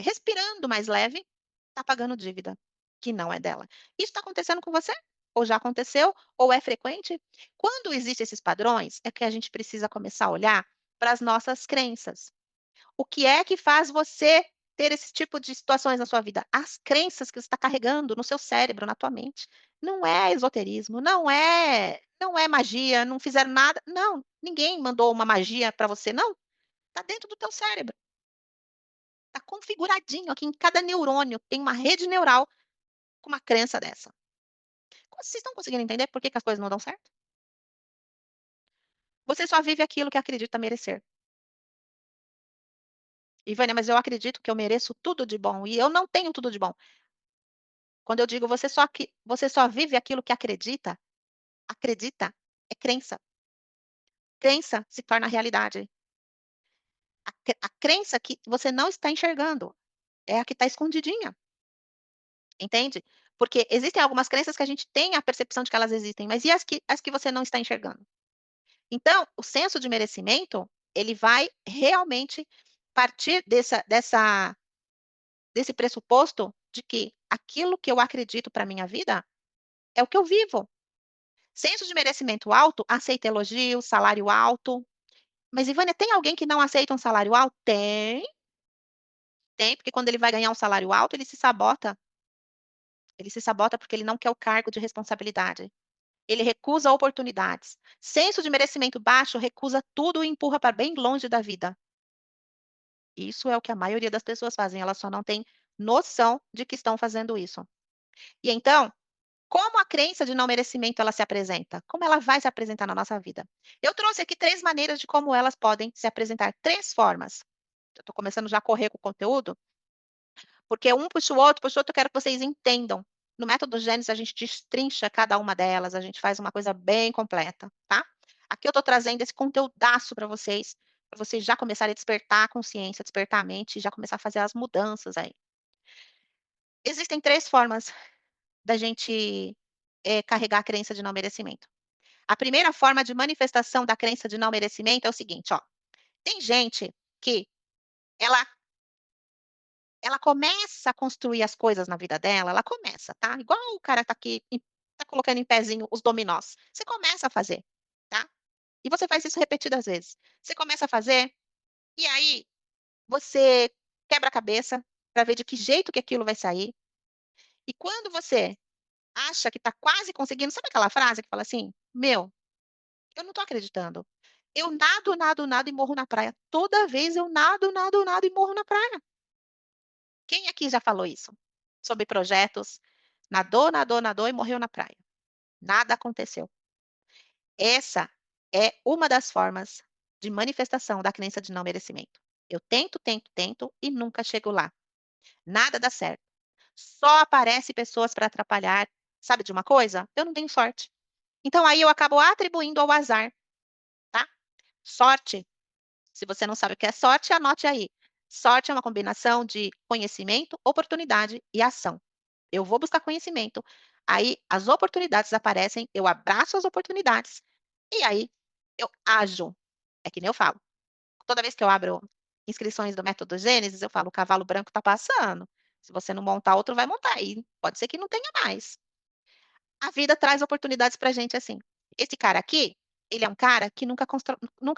respirando mais leve, está pagando dívida que não é dela. Isso está acontecendo com você? Ou já aconteceu? Ou é frequente? Quando existem esses padrões, é que a gente precisa começar a olhar para as nossas crenças. O que é que faz você ter esse tipo de situações na sua vida? As crenças que você está carregando no seu cérebro, na tua mente. Não é esoterismo, não é magia, não fizeram nada. Não, ninguém mandou uma magia para você, não. Está dentro do teu cérebro. Está configuradinho aqui em cada neurônio, tem uma rede neural com uma crença dessa. Vocês estão conseguindo entender por que que as coisas não dão certo? Você só vive aquilo que acredita merecer. E Vânia, mas eu acredito que eu mereço tudo de bom e eu não tenho tudo de bom. Quando eu digo você só vive aquilo que acredita, acredita é crença. Crença se torna realidade. A crença que você não está enxergando é a que está escondidinha, entende? Porque existem algumas crenças que a gente tem a percepção de que elas existem, mas e as que você não está enxergando? Então, o senso de merecimento, ele vai realmente partir desse pressuposto de que aquilo que eu acredito para minha vida é o que eu vivo. Senso de merecimento alto aceita elogio, salário alto. Mas, Ivânia, tem alguém que não aceita um salário alto? Tem, porque quando ele vai ganhar um salário alto, ele se sabota. Ele se sabota porque ele não quer o cargo de responsabilidade. Ele recusa oportunidades. Senso de merecimento baixo recusa tudo e empurra para bem longe da vida. Isso é o que a maioria das pessoas fazem, elas só não têm noção de que estão fazendo isso. E então, como a crença de não merecimento ela se apresenta? Como ela vai se apresentar na nossa vida? Eu trouxe aqui 3 maneiras de como elas podem se apresentar, 3 formas. Eu estou começando já a correr com o conteúdo, porque um puxa o outro, eu quero que vocês entendam. No método Gênesis, a gente destrincha cada uma delas, a gente faz uma coisa bem completa, tá? Aqui eu estou trazendo esse conteúdaço para vocês já começarem a despertar a consciência, despertar a mente e já começar a fazer as mudanças aí. Existem 3 formas da gente carregar a crença de não merecimento. A primeira forma de manifestação da crença de não merecimento é o seguinte, ó. Tem gente que ela ela começa a construir as coisas na vida dela, ela começa, tá? Igual o cara tá aqui, tá colocando em pezinho os dominós. Você começa a fazer, tá? E você faz isso repetidas vezes. Você começa a fazer, e aí você quebra a cabeça para ver de que jeito que aquilo vai sair. E quando você acha que tá quase conseguindo, sabe aquela frase que fala assim: "Meu, eu não tô acreditando. Eu nado, nado, nado e morro na praia. Toda vez eu nado, nado, nado e morro na praia". Quem aqui já falou isso? Sobre projetos, nadou, nadou, nadou e morreu na praia. Nada aconteceu. Essa é uma das formas de manifestação da crença de não merecimento. Eu tento, tento, tento e nunca chego lá. Nada dá certo. Só aparece pessoas para atrapalhar. Sabe de uma coisa? Eu não tenho sorte. Então aí eu acabo atribuindo ao azar, tá? Sorte, se você não sabe o que é sorte, anote aí. Sorte é uma combinação de conhecimento, oportunidade e ação. Eu vou buscar conhecimento, aí as oportunidades aparecem, eu abraço as oportunidades e aí eu ajo. É que nem eu falo. Toda vez que eu abro inscrições do método Gênesis, eu falo: o cavalo branco está passando. Se você não montar, outro vai montar. E pode ser que não tenha mais. A vida traz oportunidades pra gente assim. Esse cara aqui, ele é um cara que nunca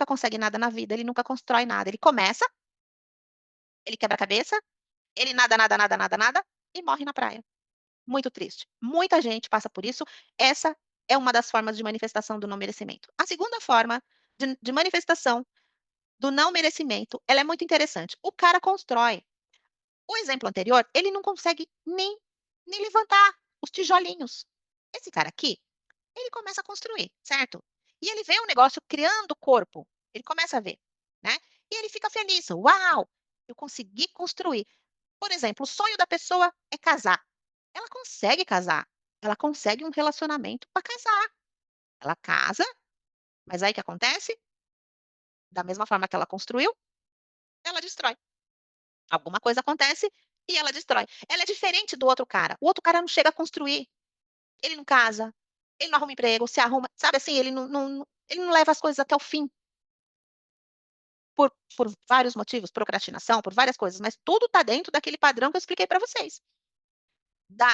consegue nada na vida, ele nunca constrói nada. Ele começa, ele quebra a cabeça, ele nada, nada, nada, nada, nada e morre na praia. Muito triste. Muita gente passa por isso. Essa é uma das formas de manifestação do não merecimento. A segunda forma de manifestação do não merecimento, ela é muito interessante. O cara constrói. O exemplo anterior, ele não consegue nem levantar os tijolinhos. Esse cara aqui, ele começa a construir, certo? E ele vê um negócio criando corpo. Ele começa a ver, né? E ele fica feliz. Uau! Eu consegui construir. Por exemplo, o sonho da pessoa é casar. Ela consegue casar. Ela consegue um relacionamento para casar. Ela casa, mas aí o que acontece? Da mesma forma que ela construiu, ela destrói. Alguma coisa acontece e ela destrói. Ela é diferente do outro cara. O outro cara não chega a construir. Ele não casa, ele não arruma emprego, se arruma, sabe assim, ele não leva as coisas até o fim. por vários motivos, procrastinação, por várias coisas, mas tudo está dentro daquele padrão que eu expliquei para vocês,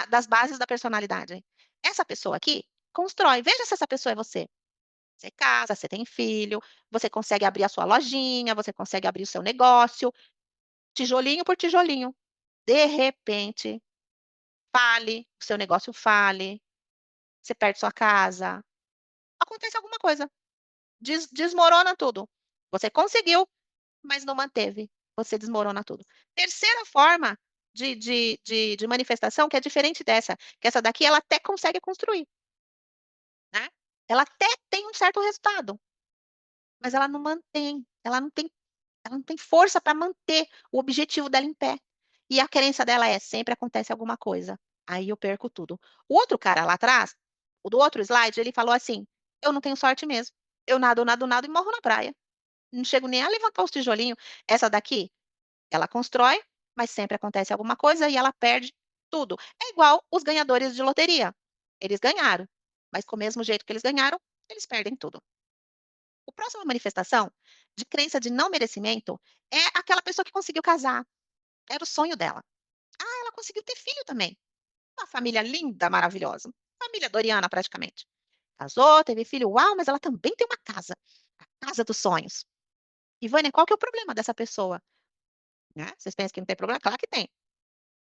das bases da personalidade. Essa pessoa aqui constrói. Veja se essa pessoa é você. Você casa, você tem filho, você consegue abrir a sua lojinha, você consegue abrir o seu negócio, tijolinho por tijolinho. De repente, fale, o seu negócio fale, você perde sua casa, acontece alguma coisa, desmorona tudo. Você conseguiu, mas não manteve. Você desmorona tudo. Terceira forma de manifestação, que é diferente dessa, que essa daqui ela até consegue construir, né? Ela até tem um certo resultado, mas ela não mantém, ela não tem força para manter o objetivo dela em pé. E a crença dela é: sempre acontece alguma coisa, aí eu perco tudo. O outro cara lá atrás, o do outro slide, ele falou assim: eu não tenho sorte mesmo. Eu nado, nado, nado e morro na praia. Não chego nem a levantar os tijolinhos. Essa daqui, ela constrói, mas sempre acontece alguma coisa e ela perde tudo. É igual os ganhadores de loteria. Eles ganharam, mas com o mesmo jeito que eles ganharam, eles perdem tudo. A próxima manifestação de crença de não merecimento é aquela pessoa que conseguiu casar. Era o sonho dela. Ah, ela conseguiu ter filho também. Uma família linda, maravilhosa. Família Doriana, praticamente. Casou, teve filho, uau, mas ela também tem uma casa. A casa dos sonhos. E, Vânia, qual que é o problema dessa pessoa? Né? Vocês pensam que não tem problema? Claro que tem.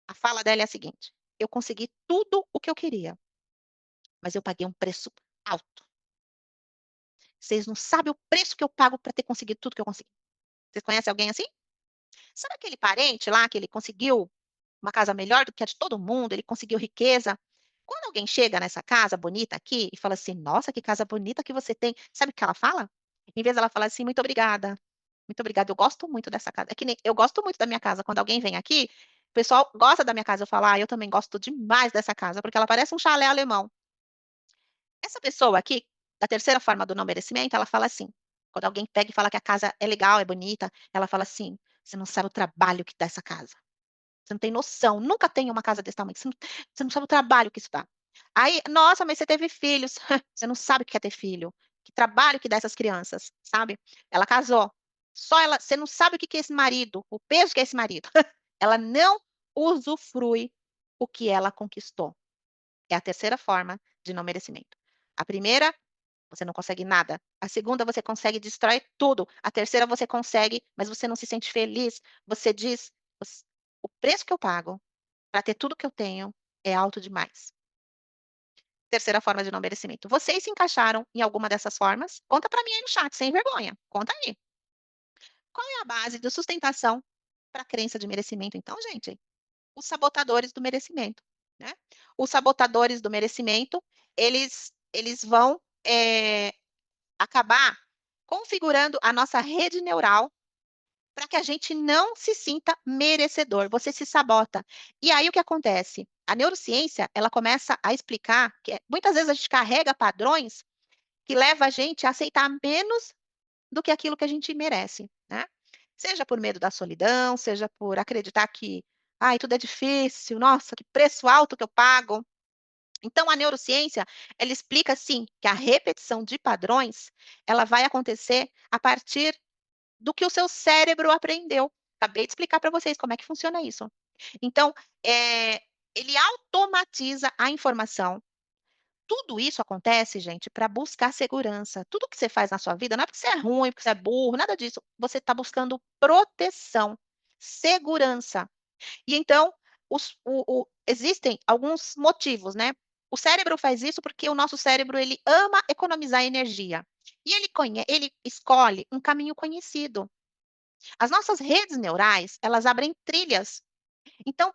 A fala dela é a seguinte: eu consegui tudo o que eu queria, mas eu paguei um preço alto. Vocês não sabem o preço que eu pago para ter conseguido tudo que eu consegui. Vocês conhecem alguém assim? Sabe aquele parente lá que ele conseguiu uma casa melhor do que a de todo mundo, ele conseguiu riqueza? Quando alguém chega nessa casa bonita aqui e fala assim: nossa, que casa bonita que você tem, sabe o que ela fala? Em vez dela falar assim: muito obrigada, eu gosto muito dessa casa. É que nem eu gosto muito da minha casa. Quando alguém vem aqui, o pessoal gosta da minha casa. Eu falo: ah, eu também gosto demais dessa casa, porque ela parece um chalé alemão. Essa pessoa aqui, da terceira forma do não merecimento, ela fala assim: quando alguém pega e fala que a casa é legal, é bonita, ela fala assim: você não sabe o trabalho que dá essa casa. Você não tem noção, nunca tem uma casa desse tamanho. Você não sabe o trabalho que isso dá. Aí, nossa, mas você teve filhos. Você não sabe o que é ter filho. Que trabalho que dá essas crianças, sabe? Ela casou. Só ela, você não sabe o que é esse marido, o peso que é esse marido. Ela não usufrui o que ela conquistou. É a terceira forma de não merecimento. A primeira, você não consegue nada. A segunda, você consegue destrói tudo. A terceira, você consegue, mas você não se sente feliz. Você diz: o preço que eu pago para ter tudo que eu tenho é alto demais. Terceira forma de não merecimento. Vocês se encaixaram em alguma dessas formas? Conta para mim aí no chat, sem vergonha. Conta aí. Qual é a base de sustentação para a crença de merecimento, então, gente? Os sabotadores do merecimento, né? Os sabotadores do merecimento, eles vão acabar configurando a nossa rede neural para que a gente não se sinta merecedor. Você se sabota. E aí o que acontece? A neurociência, ela começa a explicar que muitas vezes a gente carrega padrões que leva a gente a aceitar menos do que aquilo que a gente merece, né? Seja por medo da solidão, seja por acreditar que, ai, tudo é difícil, nossa, que preço alto que eu pago. Então, a neurociência, ela explica, sim, que a repetição de padrões, ela vai acontecer a partir do que o seu cérebro aprendeu. Acabei de explicar para vocês como é que funciona isso. Então, ele automatiza a informação. Tudo isso acontece, gente, para buscar segurança. Tudo que você faz na sua vida não é porque você é ruim, porque você é burro, nada disso. Você está buscando proteção, segurança. E então, existem alguns motivos, né? O cérebro faz isso porque o nosso cérebro ele ama economizar energia. E ele escolhe um caminho conhecido. As nossas redes neurais, elas abrem trilhas. Então,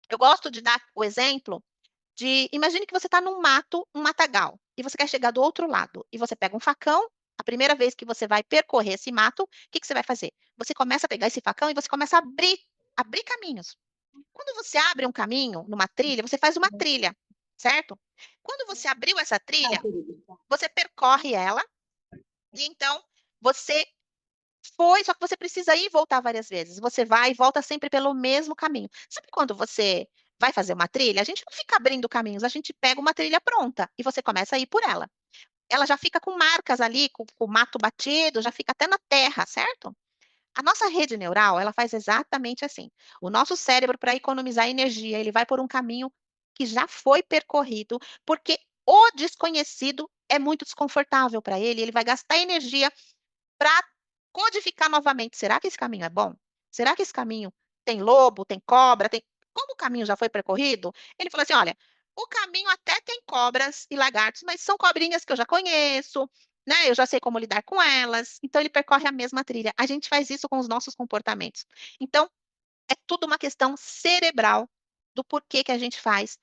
eu gosto de dar o exemplo imagine que você está num mato, um matagal, e você quer chegar do outro lado, e você pega um facão, a primeira vez que você vai percorrer esse mato, o que que você vai fazer? Você começa a pegar esse facão e você começa a abrir caminhos. Quando você abre um caminho numa trilha, você faz uma trilha, certo? Quando você abriu essa trilha, você percorre ela, e então você só que você precisa ir e voltar várias vezes. Você vai e volta sempre pelo mesmo caminho. Sabe quando você vai fazer uma trilha? A gente não fica abrindo caminhos, a gente pega uma trilha pronta e você começa a ir por ela. Ela já fica com marcas ali, com o mato batido, já fica até na terra, certo? A nossa rede neural, ela faz exatamente assim. O nosso cérebro, para economizar energia, ele vai por um caminho que já foi percorrido, porque o desconhecido é muito desconfortável para ele, ele vai gastar energia para codificar novamente. Será que esse caminho é bom? Será que esse caminho tem lobo, tem cobra, tem. Como o caminho já foi percorrido, ele falou assim: olha, o caminho até tem cobras e lagartos, mas são cobrinhas que eu já conheço, né? Eu já sei como lidar com elas. Então ele percorre a mesma trilha. A gente faz isso com os nossos comportamentos. Então, é tudo uma questão cerebral do porquê que a gente faz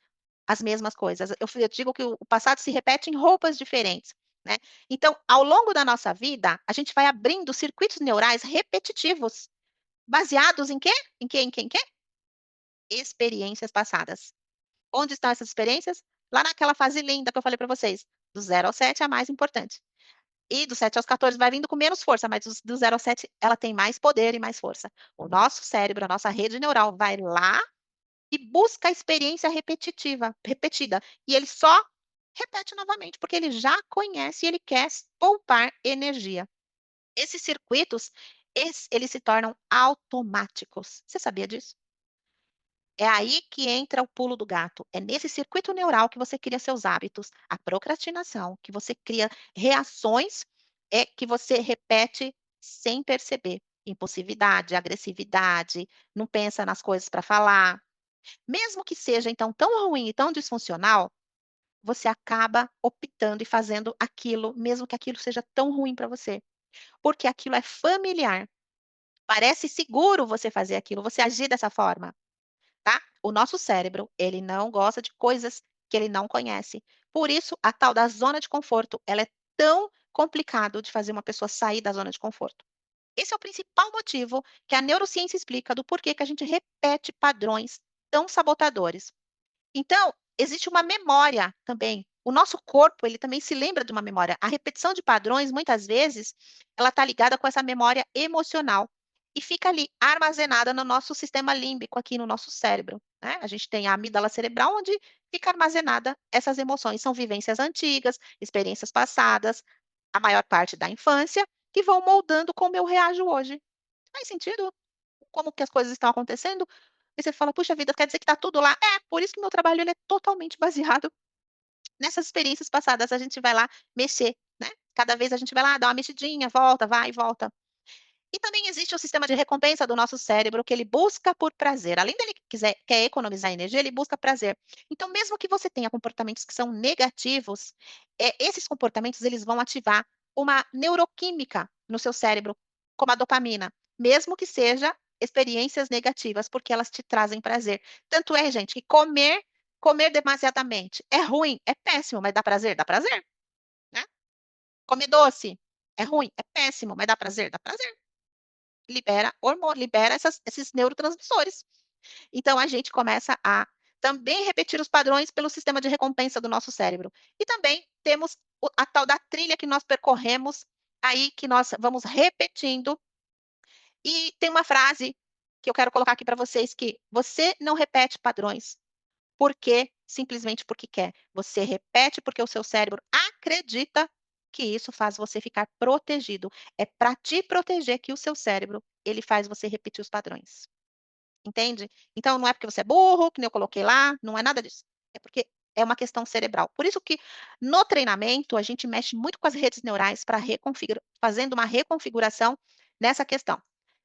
as mesmas coisas. Eu digo que o passado se repete em roupas diferentes, né. Então, ao longo da nossa vida, a gente vai abrindo circuitos neurais repetitivos, baseados em quê? Em quê? Experiências passadas. Onde estão essas experiências? Lá naquela fase linda que eu falei para vocês, do 0 ao 7 é a mais importante. E do 7 aos 14 vai vindo com menos força, mas do 0 ao 7 ela tem mais poder e mais força. O nosso cérebro, a nossa rede neural vai lá e busca a experiência repetida, e ele só repete novamente, porque ele já conhece e ele quer poupar energia. Esses circuitos, eles se tornam automáticos. Você sabia disso? É aí que entra o pulo do gato. É nesse circuito neural que você cria seus hábitos, a procrastinação, que você cria reações, que você repete sem perceber. Impulsividade, agressividade, não pensa nas coisas para falar. Mesmo que seja, então, tão ruim e tão disfuncional, você acaba optando e fazendo aquilo, mesmo que aquilo seja tão ruim para você, porque aquilo é familiar. Parece seguro você fazer aquilo, você agir dessa forma, tá? O nosso cérebro, ele não gosta de coisas que ele não conhece. Por isso, a tal da zona de conforto, ela é tão complicado de fazer uma pessoa sair da zona de conforto. Esse é o principal motivo que a neurociência explica do porquê que a gente repete padrões tão sabotadores. Então, existe uma memória também. O nosso corpo, ele também se lembra de uma memória. A repetição de padrões, muitas vezes, ela está ligada com essa memória emocional e fica ali armazenada no nosso sistema límbico, aqui no nosso cérebro, né? A gente tem a amígdala cerebral, onde fica armazenada essas emoções. São vivências antigas, experiências passadas, a maior parte da infância, que vão moldando como eu reajo hoje. Faz sentido? Como que as coisas estão acontecendo? E você fala: "Puxa vida, quer dizer que está tudo lá". É, por isso que o meu trabalho ele é totalmente baseado nessas experiências passadas, a gente vai lá mexer, né. Cada vez a gente vai lá, dá uma mexidinha, volta, vai e volta. E também existe o sistema de recompensa do nosso cérebro, que ele busca por prazer. Além dele quer economizar energia, ele busca prazer. Então, mesmo que você tenha comportamentos que são negativos, esses comportamentos eles vão ativar uma neuroquímica no seu cérebro, como a dopamina, mesmo que seja experiências negativas, porque elas te trazem prazer. Tanto é, gente, que comer demasiadamente é ruim, é péssimo, mas dá prazer? Dá prazer, né. Comer doce é ruim, é péssimo, mas dá prazer? Dá prazer. Libera hormônio, libera esses neurotransmissores. Então a gente começa a também repetir os padrões pelo sistema de recompensa do nosso cérebro. E também temos a tal da trilha que nós percorremos, aí que nós vamos repetindo. E tem uma frase que eu quero colocar aqui para vocês, que você não repete padrões simplesmente porque quer. Você repete porque o seu cérebro acredita que isso faz você ficar protegido. É para te proteger que o seu cérebro, ele faz você repetir os padrões. Entende? Então não é porque você é burro, que nem eu coloquei lá, não é nada disso. É porque é uma questão cerebral. Por isso que no treinamento a gente mexe muito com as redes neurais para fazendo uma reconfiguração nessa questão.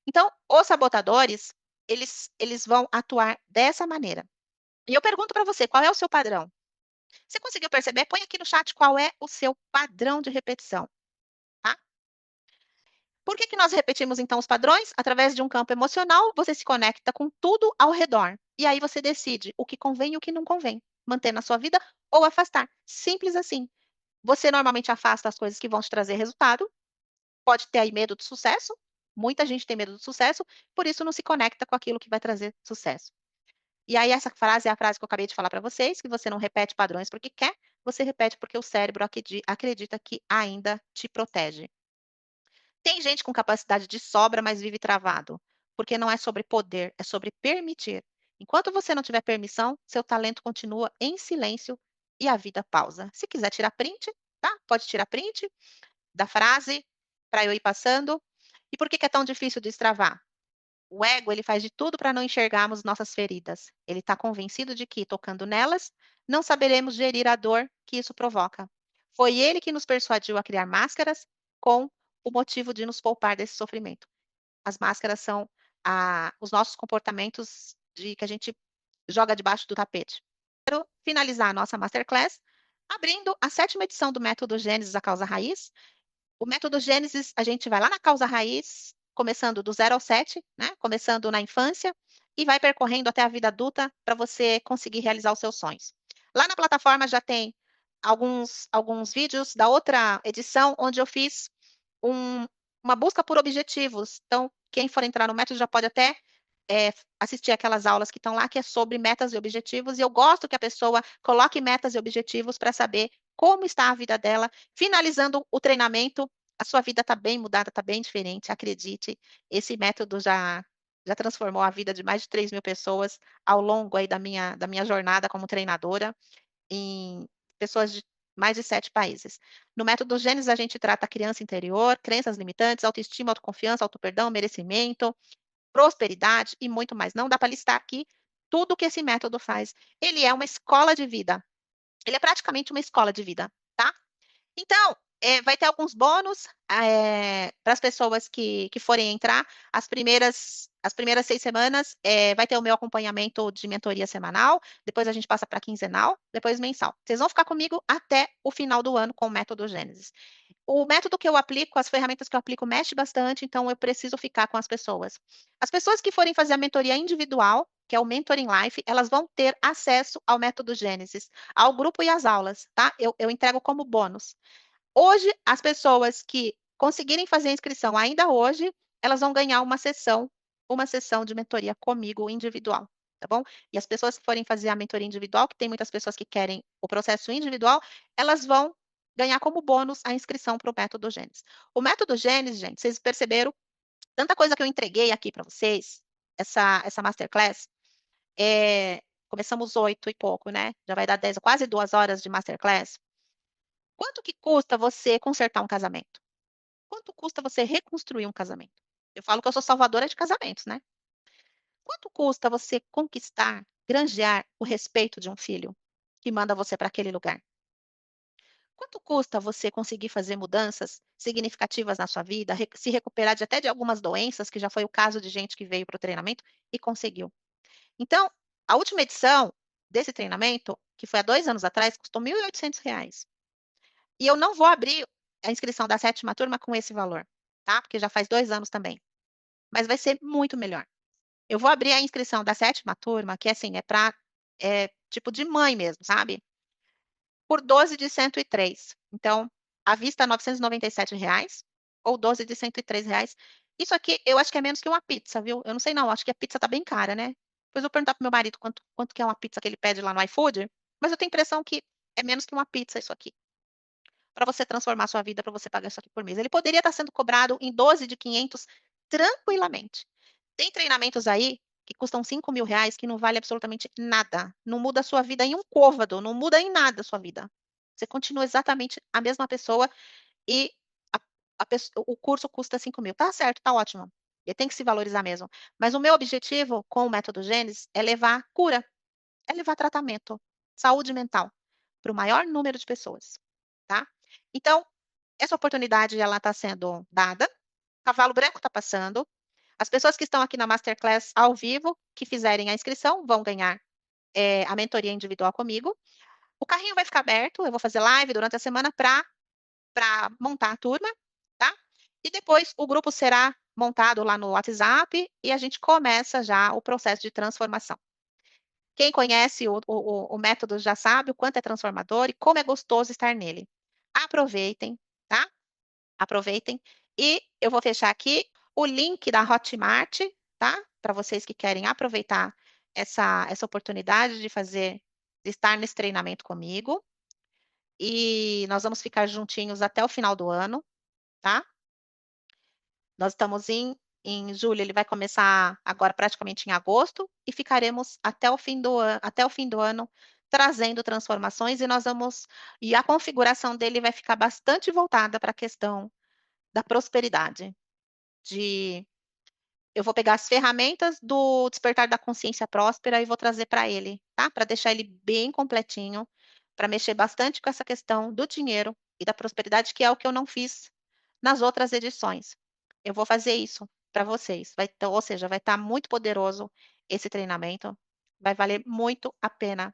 Então, os sabotadores, eles vão atuar dessa maneira. E eu pergunto para você, qual é o seu padrão? Você conseguiu perceber? Põe aqui no chat qual é o seu padrão de repetição, tá? Por que que nós repetimos então os padrões? Através de um campo emocional, você se conecta com tudo ao redor. E aí você decide o que convém e o que não convém, manter na sua vida ou afastar. Simples assim. Você normalmente afasta as coisas que vão te trazer resultado, pode ter aí medo do sucesso, muita gente tem medo do sucesso, por isso não se conecta com aquilo que vai trazer sucesso. E aí essa frase é a frase que eu acabei de falar para vocês, que você não repete padrões porque quer, você repete porque o cérebro acredita que ainda te protege. Tem gente com capacidade de sobra, mas vive travado, porque não é sobre poder, é sobre permitir. Enquanto você não tiver permissão, seu talento continua em silêncio e a vida pausa. Se quiser tirar print, tá? Pode tirar print da frase para eu ir passando. E por que que é tão difícil destravar? O ego, ele faz de tudo para não enxergarmos nossas feridas. Ele está convencido de que, tocando nelas, não saberemos gerir a dor que isso provoca. Foi ele que nos persuadiu a criar máscaras com o motivo de nos poupar desse sofrimento. As máscaras são os nossos comportamentos que a gente joga debaixo do tapete. Quero finalizar a nossa masterclass abrindo a sétima edição do método Gênesis, a causa raiz. O método Gênesis, a gente vai lá na causa raiz, começando do 0 ao 7, né? Começando na infância e vai percorrendo até a vida adulta para você conseguir realizar os seus sonhos. Lá na plataforma já tem alguns vídeos da outra edição, onde eu fiz um- uma busca por objetivos. Então, quem for entrar no método já pode até assistir aquelas aulas que estão lá, que é sobre metas e objetivos, e eu gosto que a pessoa coloque metas e objetivos para saber como está a vida dela. Finalizando o treinamento, a sua vida está bem mudada, está bem diferente, acredite. Esse método já transformou a vida de mais de 3.000 pessoas ao longo aí da minha jornada como treinadora, em pessoas de mais de 7 países. No método Gênesis, a gente trata a criança interior, crenças limitantes, autoestima, autoconfiança, autoperdão, merecimento, prosperidade e muito mais. Não dá para listar aqui tudo que esse método faz. Ele é uma escola de vida. Ele é praticamente uma escola de vida, tá? Então, vai ter alguns bônus para as pessoas que forem entrar. As primeiras 6 semanas vai ter o meu acompanhamento de mentoria semanal, depois a gente passa para quinzenal, depois mensal. Vocês vão ficar comigo até o final do ano com o método Gênesis. O método que eu aplico, as ferramentas que eu aplico mexe bastante, então eu preciso ficar com as pessoas. As pessoas que forem fazer a mentoria individual, que é o Mentoring Life, elas vão ter acesso ao método Gênesis, ao grupo e às aulas, tá? Eu entrego como bônus. Hoje, as pessoas que conseguirem fazer a inscrição ainda hoje, elas vão ganhar uma sessão de mentoria comigo individual, tá bom? E as pessoas que forem fazer a mentoria individual, que tem muitas pessoas que querem o processo individual, elas vão ganhar como bônus a inscrição para o método Gênesis. O método Gênesis, gente, vocês perceberam tanta coisa que eu entreguei aqui para vocês, essa masterclass, começamos 8 e pouco, né? Já vai dar 10, quase 2 horas de masterclass. Quanto que custa você consertar um casamento? Quanto custa você reconstruir um casamento? Eu falo que eu sou salvadora de casamentos, né? Quanto custa você conquistar, granjear o respeito de um filho que manda você para aquele lugar? Quanto custa você conseguir fazer mudanças significativas na sua vida, se recuperar até de algumas doenças, que já foi o caso de gente que veio para o treinamento e conseguiu? Então, a última edição desse treinamento, que foi há 2 anos atrás, custou R$ 1.800. E eu não vou abrir a inscrição da sétima turma com esse valor, tá? Porque já faz 2 anos também. Mas vai ser muito melhor. Eu vou abrir a inscrição da sétima turma, que assim, tipo de mãe mesmo, sabe? Por 12 de 103. Então, à vista, R$ 997, ou 12 de R$ 103. Isso aqui, eu acho que é menos que uma pizza, viu? Eu não sei não, acho que a pizza tá bem cara, né? Depois eu vou perguntar pro meu marido quanto que é uma pizza que ele pede lá no iFood, mas eu tenho a impressão que é menos que uma pizza isso aqui, para você transformar a sua vida, para você pagar isso aqui por mês. Ele poderia estar sendo cobrado em 12 de 500 tranquilamente. Tem treinamentos aí que custam R$ 5.000, que não vale absolutamente nada. Não muda a sua vida em um côvado, não muda em nada a sua vida. Você continua exatamente a mesma pessoa e o curso custa 5.000. Tá certo, tá ótimo. Ele tem que se valorizar mesmo. Mas o meu objetivo com o método Gênesis é levar cura, é levar tratamento, saúde mental para o maior número de pessoas, tá? Então, essa oportunidade ela está sendo dada. O cavalo branco está passando. As pessoas que estão aqui na Masterclass ao vivo, que fizerem a inscrição, vão ganhar a mentoria individual comigo. O carrinho vai ficar aberto, eu vou fazer live durante a semana para montar a turma, tá? E depois o grupo será montado lá no WhatsApp e a gente começa já o processo de transformação. Quem conhece o método já sabe o quanto é transformador e como é gostoso estar nele. Aproveitem, tá? Aproveitem. E eu vou fechar aqui o link da Hotmart, tá? Para vocês que querem aproveitar essa oportunidade de estar nesse treinamento comigo. E nós vamos ficar juntinhos até o final do ano, tá? Nós estamos em julho, ele vai começar agora praticamente em agosto e ficaremos até o fim do ano trazendo transformações e a configuração dele vai ficar bastante voltada para a questão da prosperidade. de eu vou pegar as ferramentas do Despertar da Consciência Próspera e vou trazer para ele, tá, para deixar ele bem completinho, para mexer bastante com essa questão do dinheiro e da prosperidade, que é o que eu não fiz nas outras edições. Eu vou fazer isso para vocês, ou seja, vai estar muito poderoso esse treinamento, vai valer muito a pena